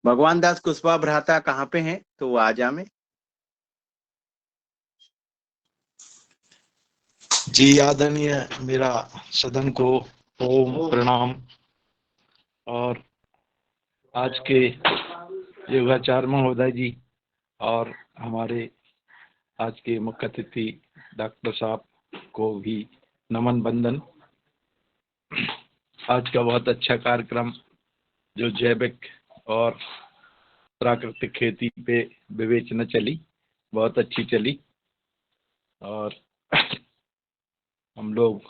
Speaker 1: भगवान दास कुशवाहा भ्राता कहाँ पे हैं, तो वो आ जामे।
Speaker 9: जी आदरणीय मेरा सदन को ओम प्रणाम। और आज के योगाचार्य महोदय जी और हमारे आज के मुख्य अतिथि डॉक्टर साहब को भी नमन बंदन। आज का बहुत अच्छा कार्यक्रम जो जैविक और प्राकृतिक खेती पे विवेचना चली, बहुत अच्छी चली और हम लोग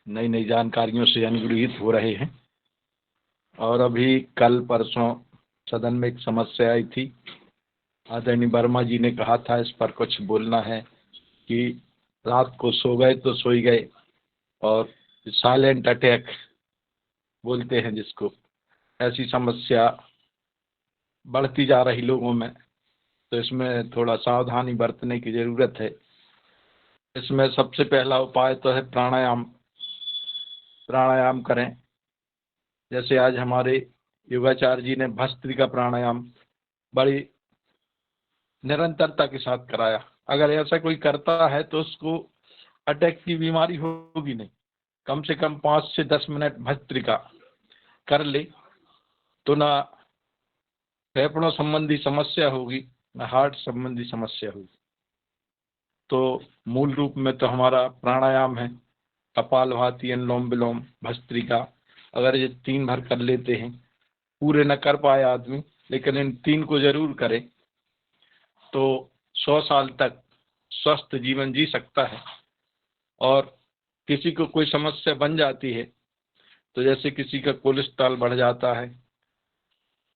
Speaker 9: नई नई जानकारियों से अनुग्रहित हो रहे हैं। और अभी कल परसों सदन में एक समस्या आई थी, आदरणीय वर्मा जी ने कहा था इस पर कुछ बोलना है कि रात को सो गए तो सो ही गए, और साइलेंट अटैक बोलते हैं जिसको, ऐसी समस्या बढ़ती जा रही लोगों में। तो इसमें थोड़ा सावधानी बरतने की ज़रूरत है। इसमें सबसे पहला उपाय तो है प्राणायाम। प्राणायाम करें। जैसे आज हमारे योगाचार्य जी ने भस्त्रिका प्राणायाम बड़ी निरंतरता के साथ कराया। अगर ऐसा कोई करता है तो उसको अटैक की बीमारी होगी नहीं। कम से कम 5 से 10 मिनट भस्त्रिका कर ले तो ना फेफड़ों संबंधी समस्या होगी, ना हार्ट संबंधी समस्या होगी। तो मूल रूप में तो हमारा प्राणायाम है कपालभाति, अनुलोम विलोम, भस्त्रिका। अगर ये 3 भर कर लेते हैं, पूरे न कर पाए आदमी लेकिन इन 3 को जरूर करे तो 100 साल तक स्वस्थ जीवन जी सकता है। और किसी को कोई समस्या बन जाती है, तो जैसे किसी का कोलेस्ट्रॉल बढ़ जाता है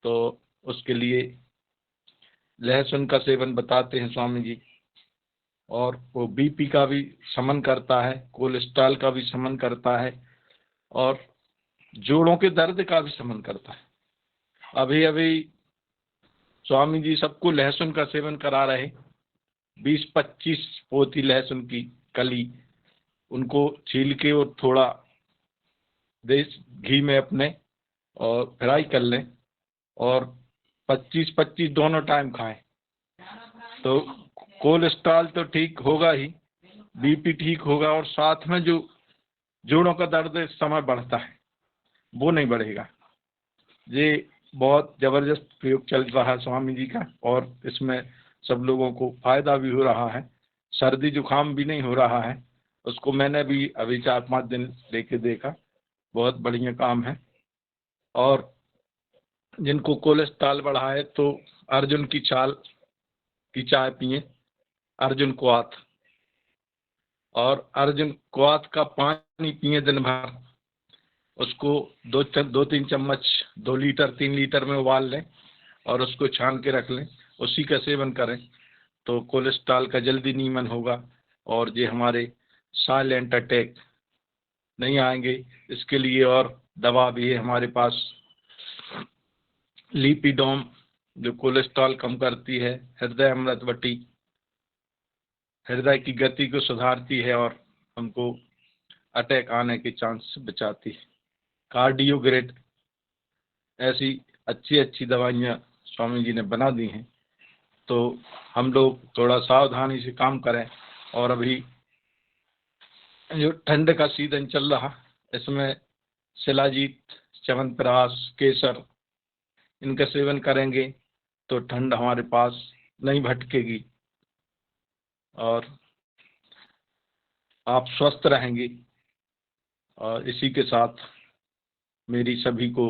Speaker 9: तो उसके लिए लहसुन का सेवन बताते हैं स्वामी जी, और वो बीपी का भी शमन करता है, कोलेस्ट्रॉल का भी शमन करता है, और जोड़ों के दर्द का भी शमन करता है। अभी अभी स्वामी जी सबको लहसुन का सेवन करा रहे, 20-25 पोती लहसुन की कली उनको छील के और थोड़ा देश घी में अपने और फ्राई कर लें और 25-25 दोनों टाइम खाएं तो कोलेस्ट्रॉल तो ठीक होगा ही, बीपी ठीक होगा, और साथ में जो जोड़ों का दर्द इस समय बढ़ता है वो नहीं बढ़ेगा। ये बहुत जबरदस्त प्रयोग चल रहा है स्वामी जी का, और इसमें सब लोगों को फायदा भी हो रहा है। सर्दी जुकाम भी नहीं हो रहा है। उसको मैंने भी अभी 4-5 दिन लेके देखा, बहुत बढ़िया काम है। और जिनको कोलेस्ट्रॉल बढ़ा है तो अर्जुन की छाल की चाय पिए, अर्जुन क्वाथ, और अर्जुन क्वाथ का पानी पिए दिन भर। उसको 2-3 चम्मच 2 लीटर 3 लीटर में उबाल लें और उसको छान के रख लें, उसी का सेवन करें तो कोलेस्ट्रॉल का जल्दी नियमन होगा और ये हमारे साइलेंट अटैक नहीं आएंगे। इसके लिए और दवा भी है हमारे पास, लिपिडोम जो कोलेस्ट्रॉल कम करती है, हृदय अमृतवटी हृदय की गति को सुधारती है और हमको अटैक आने के चांस से बचाती है। कार्डियोग्रेड, ऐसी अच्छी अच्छी दवाइयाँ स्वामी जी ने बना दी हैं, तो हम लोग थोड़ा सावधानी से काम करें। और अभी जो ठंड का सीजन चल रहा, इसमें शिलाजीत, च्यवनप्राश, केसर, इनका सेवन करेंगे तो ठंड हमारे पास नहीं भटकेगी और आप स्वस्थ रहेंगे। और इसी के साथ मेरी सभी को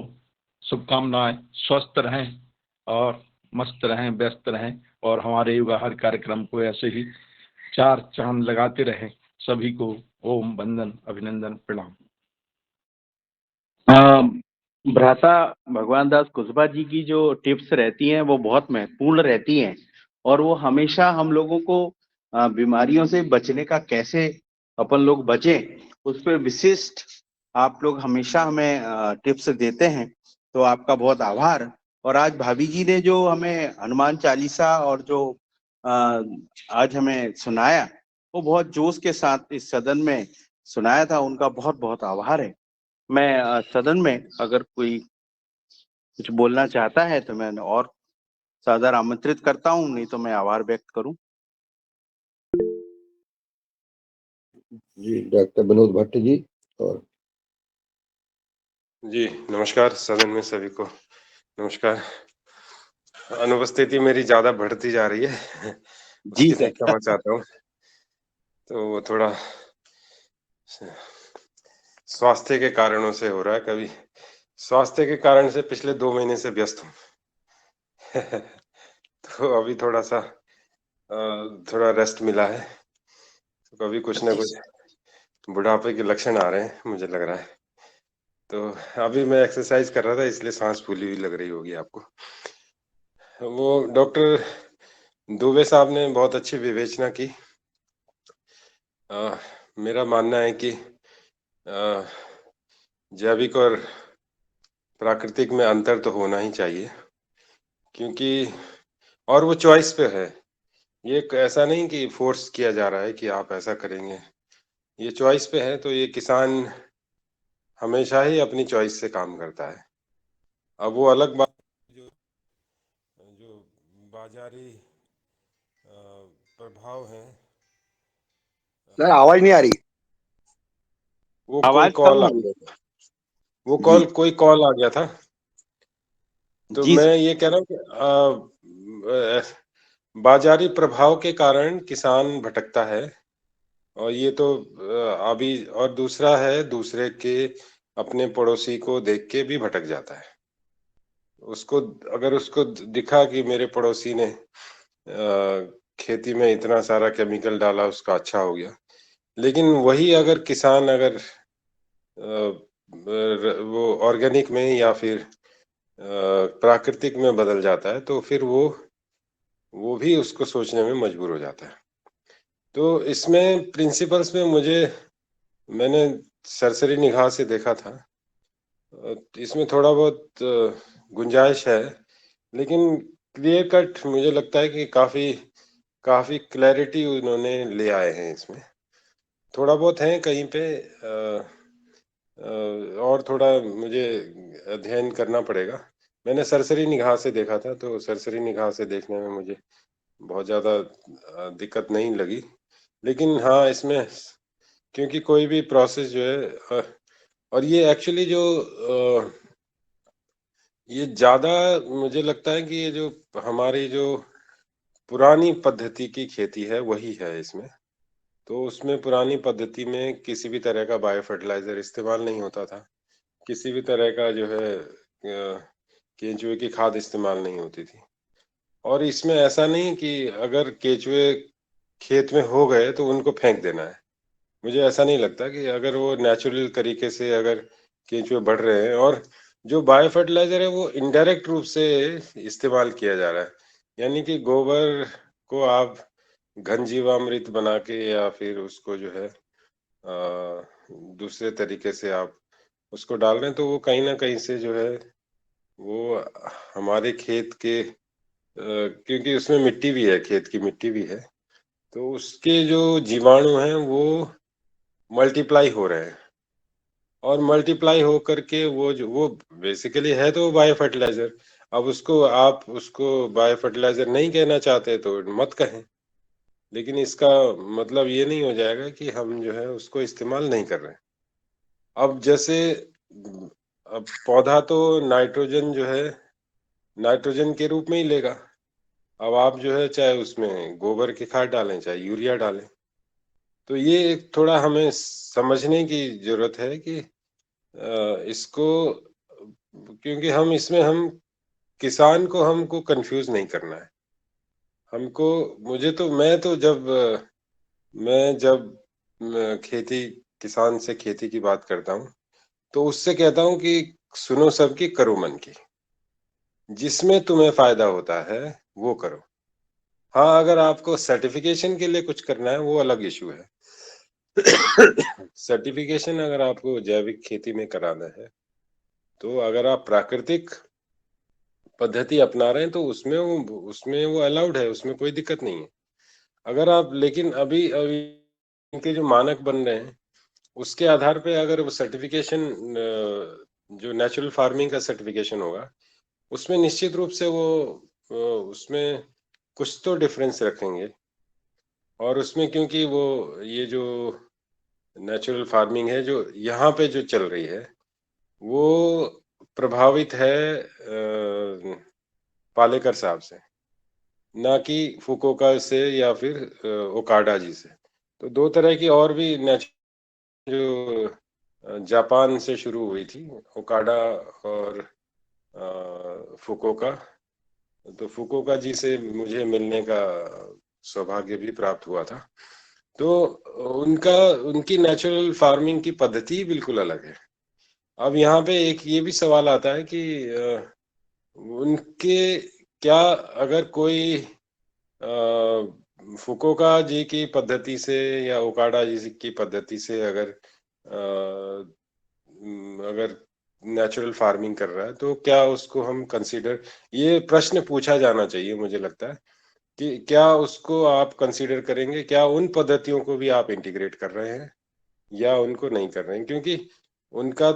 Speaker 9: शुभकामनाएं, स्वस्थ रहें और मस्त रहें, व्यस्त रहें, और हमारे योगाहार कार्यक्रम को ऐसे ही 4 चांद लगाते रहें। सभी को ओम, वंदन, अभिनंदन, प्रणाम।
Speaker 1: भ्राता भगवान दास कुशवाहा जी की जो टिप्स रहती हैं वो बहुत महत्वपूर्ण रहती हैं, और वो हमेशा हम लोगों को बीमारियों से बचने का, कैसे अपन लोग बचें, उस पर विशिष्ट आप लोग हमेशा हमें टिप्स देते हैं, तो आपका बहुत आभार। और आज भाभी जी ने जो हमें हनुमान चालीसा और जो आज हमें सुनाया, वो बहुत जोश के साथ इस सदन में सुनाया था, उनका बहुत बहुत आभार है। मैं सदन में अगर कोई कुछ बोलना चाहता है तो मैं और सादर आमंत्रित करता हूं, नहीं तो मैं आभार व्यक्त करूं।
Speaker 3: जी, डॉक्टर विनोद भट्ट जी। और
Speaker 10: जी नमस्कार, सदन में सभी को नमस्कार। अनुपस्थिति मेरी ज्यादा बढ़ती जा रही है,
Speaker 1: जी
Speaker 10: उसके लिए क्षमा चाहता हूँ। तो वो थोड़ा स्वास्थ्य के कारणों से हो रहा है, कभी स्वास्थ्य के कारण से पिछले 2 महीने से व्यस्त हूँ। तो अभी थोड़ा सा थोड़ा रेस्ट मिला है, तो कभी कुछ ना कुछ बुढ़ापे के लक्षण आ रहे हैं, मुझे लग रहा है। तो अभी मैं एक्सरसाइज कर रहा था, इसलिए सांस फूली हुई लग रही होगी आपको। वो डॉक्टर दुबे साहब ने बहुत अच्छी विवेचना की। मेरा मानना है कि जैविक और प्राकृतिक में अंतर तो होना ही चाहिए, क्योंकि और वो चॉइस पे है। ये ऐसा नहीं कि फोर्स किया जा रहा है कि आप ऐसा करेंगे, ये चॉइस पे है। तो ये किसान हमेशा ही अपनी चॉइस से काम करता है। अब वो अलग बात, जो जो बाजारी प्रभाव है,
Speaker 2: सर आवाज नहीं आ रही।
Speaker 10: वो कोई
Speaker 1: आवाज कम
Speaker 10: कॉल आ
Speaker 1: आ रही
Speaker 10: गया था, वो
Speaker 1: जी
Speaker 10: कोई कॉल आ गया था। तो
Speaker 1: जी
Speaker 10: मैं
Speaker 1: सर।
Speaker 10: ये कह रहा हूँ कि बाजारी प्रभाव के कारण किसान भटकता है, और ये तो अभी, और दूसरा है दूसरे के अपने पड़ोसी को देख के भी भटक जाता है। उसको अगर उसको दिखा कि मेरे पड़ोसी ने खेती में इतना सारा केमिकल डाला, उसका अच्छा हो गया, लेकिन वही अगर किसान अगर वो ऑर्गेनिक में या फिर प्राकृतिक में बदल जाता है, तो फिर वो भी उसको सोचने में मजबूर हो जाता है। तो इसमें प्रिंसिपल्स में मैंने सरसरी निगाह से देखा था, इसमें थोड़ा बहुत गुंजाइश है, लेकिन क्लियर कट मुझे लगता है कि काफी क्लैरिटी उन्होंने ले आए हैं इसमें। थोड़ा बहुत है कहीं पे और थोड़ा मुझे अध्ययन करना पड़ेगा। मैंने सरसरी निगाह से देखा था, तो सरसरी निगाह से देखने में मुझे बहुत ज़्यादा दिक्कत नहीं लगी। लेकिन हाँ, इसमें क्योंकि कोई भी प्रोसेस जो है और ये एक्चुअली जो ये ज़्यादा मुझे लगता है कि ये जो हमारी जो पुरानी पद्धति की खेती है वही है इसमें। तो उसमें पुरानी पद्धति में किसी भी तरह का बायो फर्टिलाइजर इस्तेमाल नहीं होता था, किसी भी तरह का जो है केंचुए की खाद इस्तेमाल नहीं होती थी। और इसमें ऐसा नहीं कि अगर केंचुए खेत में हो गए तो उनको फेंक देना है। मुझे ऐसा नहीं लगता कि अगर वो नेचुरल तरीके से अगर केंचुए बढ़ रहे हैं, और जो बायो फर्टिलाइजर है वो इनडायरेक्ट रूप से इस्तेमाल किया जा रहा है, यानी कि गोबर को आप घन जीवामृत बना के या फिर उसको जो है दूसरे तरीके से आप उसको डाल रहे हैं, तो वो कहीं ना कहीं से जो है वो हमारे खेत के क्योंकि उसमें मिट्टी भी है, खेत की मिट्टी भी है, तो उसके जो जीवाणु हैं वो मल्टीप्लाई हो रहे हैं, और मल्टीप्लाई हो करके वो बेसिकली है तो बायो फर्टिलाइजर। अब आप उसको बायो फर्टिलाइजर नहीं कहना चाहते तो मत कहें, लेकिन इसका मतलब ये नहीं हो जाएगा कि हम जो है उसको इस्तेमाल नहीं कर रहे हैं। अब जैसे अब पौधा तो नाइट्रोजन जो है नाइट्रोजन के रूप में ही लेगा। अब आप जो है चाहे उसमें गोबर की खाद डालें चाहे यूरिया डालें, तो ये एक थोड़ा हमें समझने की जरूरत है कि इसको, क्योंकि हम किसान को हमको कंफ्यूज नहीं करना है। हमको मुझे तो मैं जब खेती किसान से खेती की बात करता हूँ तो उससे कहता हूँ कि सुनो सबकी करो मन की, जिसमें तुम्हें फायदा होता है वो करो। हाँ, अगर आपको सर्टिफिकेशन के लिए कुछ करना है वो अलग इशू है। सर्टिफिकेशन अगर आपको जैविक खेती में कराना है, तो अगर आप प्राकृतिक पद्धति अपना रहे हैं तो उसमें वो अलाउड है, उसमें कोई दिक्कत नहीं है। अगर आप लेकिन अभी अभी इनके जो मानक बन रहे हैं उसके आधार पे अगर वो सर्टिफिकेशन जो नेचुरल फार्मिंग का सर्टिफिकेशन होगा उसमें निश्चित रूप से उसमें कुछ तो डिफरेंस रखेंगे। और उसमें क्योंकि वो ये जो नेचुरल फार्मिंग है जो यहाँ पे जो चल रही है वो प्रभावित है पालेकर साहब से, ना कि फुकुओका से या फिर ओकाडा जी से। तो दो तरह की और भी जो जापान से शुरू हुई थी, ओकाडा और फुकुओका। तो फुकुओका जी से मुझे मिलने का सौभाग्य भी प्राप्त हुआ था। तो उनकी नेचुरल फार्मिंग की पद्धति बिल्कुल अलग है। अब यहाँ पे एक ये भी सवाल आता है कि उनके क्या अगर कोई फुकुओका जी की पद्धति से या ओकाडा जी की पद्धति से अगर नेचुरल फार्मिंग कर रहा है तो क्या उसको हम कंसीडर, ये प्रश्न पूछा जाना चाहिए मुझे लगता है कि क्या उसको आप कंसीडर करेंगे, क्या उन पद्धतियों को भी आप इंटीग्रेट कर रहे हैं या उनको नहीं कर रहे हैं। क्योंकि उनका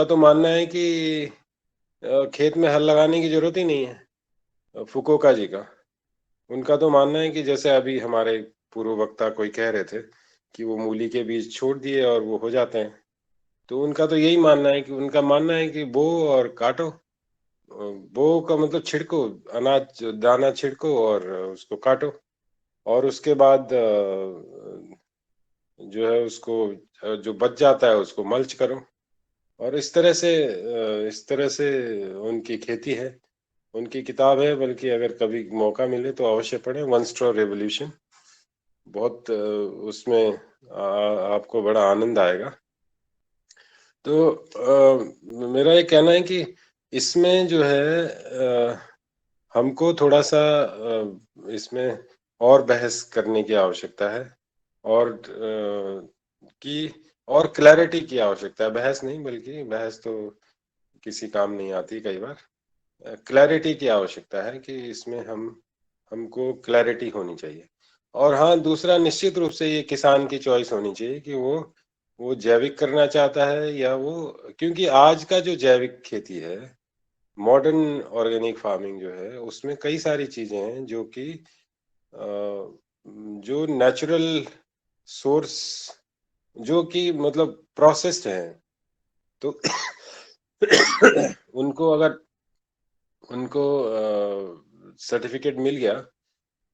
Speaker 10: तो मानना है कि खेत में हल लगाने की जरूरत ही नहीं है। फुकुओका जी का, उनका तो मानना है कि जैसे अभी हमारे पूर्व वक्ता कोई कह रहे थे कि वो मूली के बीज छोड़ दिए और वो हो जाते हैं, तो उनका तो यही मानना है कि उनका मानना है कि बो और काटो। बो का मतलब छिड़को, अनाज दाना छिड़को और उसको काटो, और उसके बाद जो है उसको जो बच जाता है उसको मल्च करो, और इस तरह से उनकी खेती है, उनकी किताब है। बल्कि अगर कभी मौका मिले तो अवश्य पढ़ें, वन स्ट्रॉ रेवोल्यूशन। बहुत उसमें आपको बड़ा आनंद आएगा। तो मेरा ये कहना है कि इसमें जो है हमको थोड़ा सा इसमें और बहस करने की आवश्यकता है, और और क्लैरिटी की आवश्यकता है। बहस नहीं, बल्कि बहस तो किसी काम नहीं आती कई बार। क्लैरिटी की आवश्यकता है कि इसमें हमको क्लैरिटी होनी चाहिए। और हाँ, दूसरा निश्चित रूप से ये किसान की चॉइस होनी चाहिए कि वो जैविक करना चाहता है या वो, क्योंकि आज का जो जैविक खेती है, मॉडर्न ऑर्गेनिक फार्मिंग जो है, उसमें कई सारी चीजें हैं जो कि जो नेचुरल सोर्स, जो कि मतलब प्रोसेस्ड हैं, तो उनको सर्टिफिकेट मिल गया,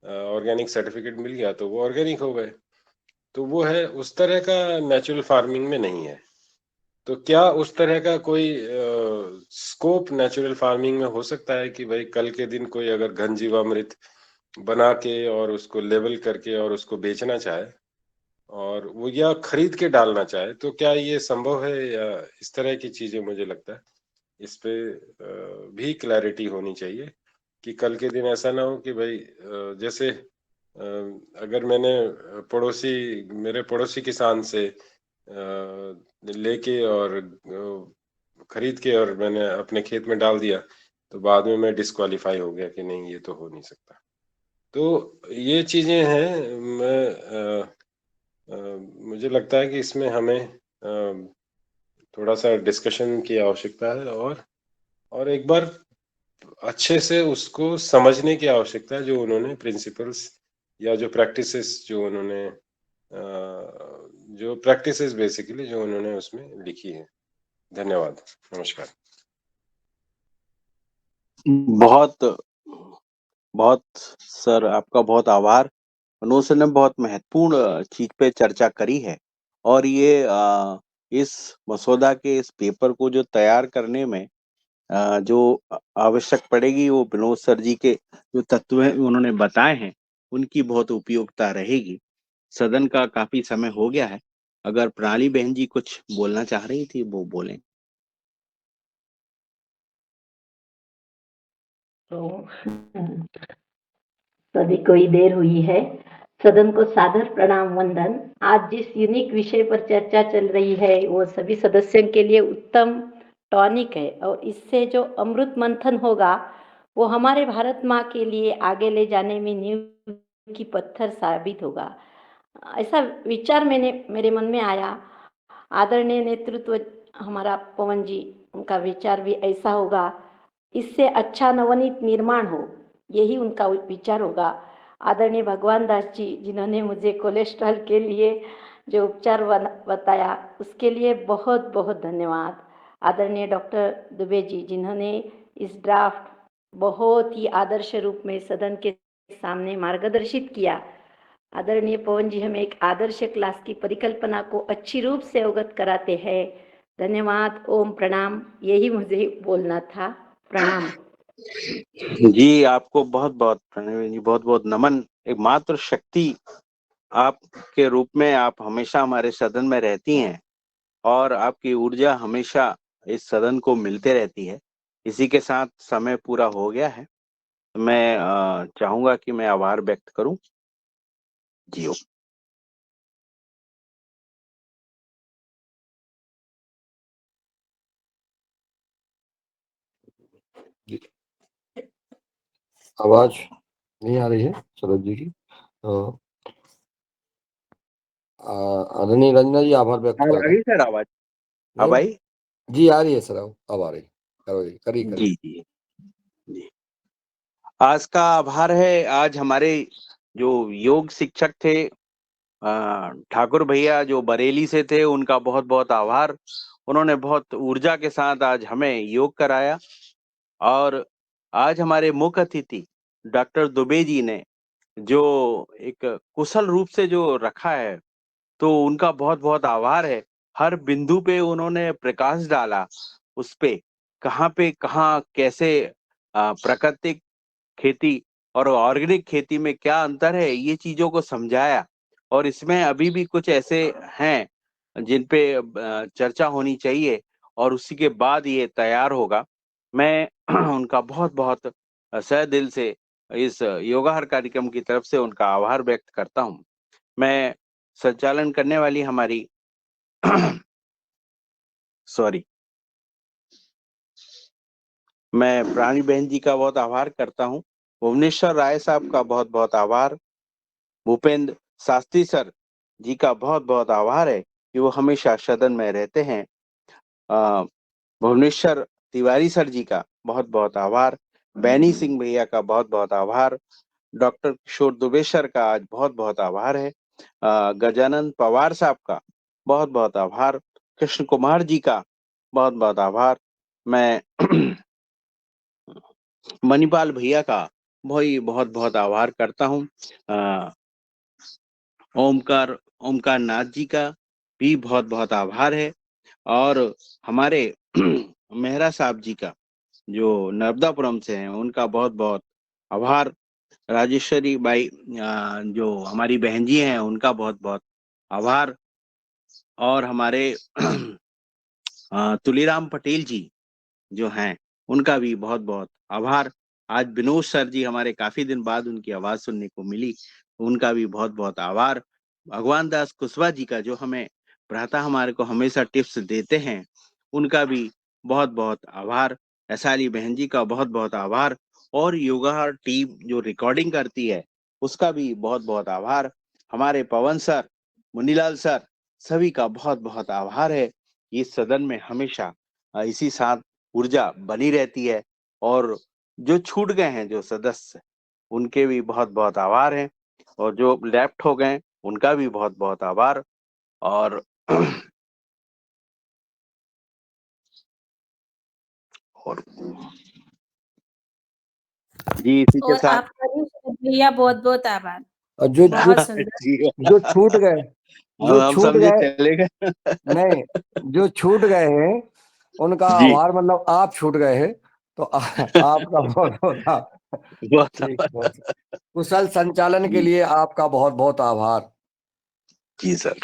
Speaker 10: ऑर्गेनिक सर्टिफिकेट मिल गया, तो वो ऑर्गेनिक हो गए। तो वो है, उस तरह का नेचुरल फार्मिंग में नहीं है। तो क्या उस तरह का कोई स्कोप नेचुरल फार्मिंग में हो सकता है कि भाई कल के दिन कोई अगर घन जीवामृत बना के और उसको लेवल करके और उसको बेचना चाहे, और वो या खरीद के डालना चाहे, तो क्या ये संभव है? या इस तरह की चीजें, मुझे लगता है इस पे भी क्लैरिटी होनी चाहिए कि कल के दिन ऐसा ना हो कि भाई जैसे अगर मैंने मेरे पड़ोसी किसान से लेके और खरीद के और मैंने अपने खेत में डाल दिया, तो बाद में मैं डिस्क्वालीफाई हो गया कि नहीं, ये तो हो नहीं सकता। तो ये चीजें हैं। मुझे लगता है कि इसमें हमें थोड़ा सा डिस्कशन की आवश्यकता है, और एक बार अच्छे से उसको समझने की आवश्यकता है, जो उन्होंने प्रिंसिपल्स या जो प्रैक्टिसेस बेसिकली जो उन्होंने उसमें लिखी है। धन्यवाद, नमस्कार।
Speaker 1: बहुत बहुत सर, आपका बहुत आभार। मनोज सर ने बहुत महत्वपूर्ण चीज पे चर्चा करी है, और ये इस मसौदा के इस पेपर को जो तैयार करने में जो आवश्यक पड़ेगी, वो विनोद सर जी के जो तत्व हैं उन्होंने बताए हैं, उनकी बहुत उपयोगिता रहेगी। सदन का काफी समय हो गया है। अगर प्रणाली बहन जी कुछ बोलना चाह रही थी, वो बोलें।
Speaker 11: तो सभी को ही देर हुई है। सदन को सादर प्रणाम वंदन। आज जिस यूनिक विषय पर चर्चा चल रही है, वो सभी सदस्यों के लिए उत्तम टॉनिक है, और इससे जो अमृत मंथन होगा, वो हमारे भारत माँ के लिए आगे ले जाने में नींव की पत्थर साबित होगा। ऐसा विचार मेरे मन में आया। आदरणीय नेतृत्व हमारा पवन जी, उनका विचार भी ऐसा होगा, इससे अच्छा नवनीत निर्माण हो, यही उनका विचार होगा। आदरणीय भगवान दास जी, जिन्होंने मुझे कोलेस्ट्रॉल के लिए जो उपचार बताया, उसके लिए बहुत बहुत धन्यवाद। आदरणीय डॉक्टर दुबे जी, जिन्होंने इस ड्राफ्ट बहुत ही आदर्श रूप में सदन के सामने मार्गदर्शित किया। आदरणीय पवन जी हमें एक आदर्श क्लास की परिकल्पना को अच्छी रूप से अवगत कराते हैं। धन्यवाद, ओम प्रणाम, यही मुझे बोलना था। प्रणाम
Speaker 1: जी, आपको बहुत बहुत प्रणव जी, बहुत बहुत नमन। एक मात्र शक्ति आपके रूप में आप हमेशा हमारे सदन में रहती हैं, और आपकी ऊर्जा हमेशा इस सदन को मिलते रहती है। इसी के साथ समय पूरा हो गया है। मैं चाहूंगा कि मैं आभार व्यक्त करूं। जी
Speaker 3: आवाज नहीं आ रही है शरद जी की? तो आदरणीय रंजना जी, आभार व्यक्त
Speaker 1: अब आ
Speaker 3: कर दें।
Speaker 1: गई सर आवाज? अब
Speaker 3: नहीं,
Speaker 1: आई?
Speaker 3: जी आ रही है सर, अब आ रही है। करो जी, करिए
Speaker 1: जी
Speaker 3: करिए।
Speaker 1: जी जी। आज का आभार है, आज हमारे जो योग शिक्षक थे ठाकुर भैया जो बरेली से थे, उनका बहुत बहुत आभार। उन्होंने बहुत ऊर्जा के साथ आज हमें योग कराया। और आज हमारे मुख्य अतिथि डॉक्टर दुबे जी ने जो एक कुशल रूप से जो रखा है, तो उनका बहुत बहुत आभार है। हर बिंदु पे उन्होंने प्रकाश डाला, उस पे कहाँ कैसे प्राकृतिक खेती और ऑर्गेनिक खेती में क्या अंतर है, ये चीजों को समझाया। और इसमें अभी भी कुछ ऐसे हैं जिन पे चर्चा होनी चाहिए और उसी के बाद ये तैयार होगा। मैं उनका बहुत बहुत सह दिल से इस योगाहार कार्यक्रम की तरफ से उनका आभार व्यक्त करता हूँ। मैं संचालन करने वाली हमारी सॉरी मैं प्राणी बहन जी का बहुत आभार करता हूँ। भुवनेश्वर राय साहब का बहुत बहुत आभार। भूपेंद्र शास्त्री सर जी का बहुत बहुत आभार है कि वो हमेशा सदन में रहते हैं। भुवनेश्वर तिवारी सर जी का बहुत बहुत आभार। बैनी सिंह भैया का बहुत बहुत आभार। डॉक्टर किशोर दुबे सर का आज बहुत बहुत आभार है। गजानन पवार साहब का बहुत बहुत आभार। कृष्ण कुमार जी का बहुत बहुत आभार। मैं मणिपाल भैया का बहुत बहुत आभार करता हूँ। ओमकार नाथ जी का भी बहुत बहुत आभार है। और हमारे मेहरा साहब जी का जो नर्मदापुरम से हैं, उनका बहुत बहुत आभार। राजेश्वरी बाई जो हमारी बहन जी हैं, उनका बहुत बहुत आभार। और हमारे तुलीराम पटेल जी जो हैं, उनका भी बहुत बहुत आभार। आज विनोद सर जी हमारे काफी दिन बाद उनकी आवाज सुनने को मिली, उनका भी बहुत बहुत आभार। भगवान दास कुशवाहा जी का जो हमें प्रातः हमारे को हमेशा टिप्स देते हैं, उनका भी बहुत बहुत आभार। ऐसाली बहन जी का बहुत बहुत आभार। और योगा टीम जो रिकॉर्डिंग करती है, उसका भी बहुत बहुत आभार। हमारे पवन सर, मुनीलाल सर, सभी का बहुत बहुत आभार है। इस सदन में हमेशा इसी साथ ऊर्जा बनी रहती है। और जो छूट गए हैं जो सदस्य, उनके भी बहुत बहुत आभार हैं। और जो लेफ्ट हो गए, उनका भी बहुत बहुत आभार। और और जी इसी के
Speaker 12: और
Speaker 1: साथ
Speaker 12: आपका भी शरद भैया बहुत बहुत आभार।
Speaker 3: और जो जो
Speaker 12: बहुत सुंदर।
Speaker 1: जी
Speaker 3: जो छूट गए, जो
Speaker 1: हम
Speaker 3: छूट
Speaker 1: समझे
Speaker 3: गए,
Speaker 1: चले गए।
Speaker 3: नहीं, जो छूट गए हैं उनका
Speaker 1: जी
Speaker 3: आभार, मतलब आप छूट गए हैं तो आपका बहुत बहुत
Speaker 1: बहुत
Speaker 3: ठीक,
Speaker 1: आभार।
Speaker 3: बहुत कुशल संचालन के
Speaker 1: जी
Speaker 3: लिए आपका बहुत बहुत आभार।
Speaker 1: जी सर।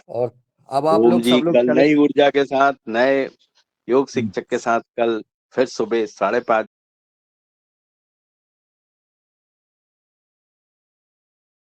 Speaker 3: और अब आप
Speaker 1: ओम
Speaker 3: लोग
Speaker 1: जी
Speaker 3: सब लोग
Speaker 1: कल
Speaker 3: चले।
Speaker 1: नई ऊर्जा के साथ, नए योग शिक्षक के साथ कल फिर सुबह 5:30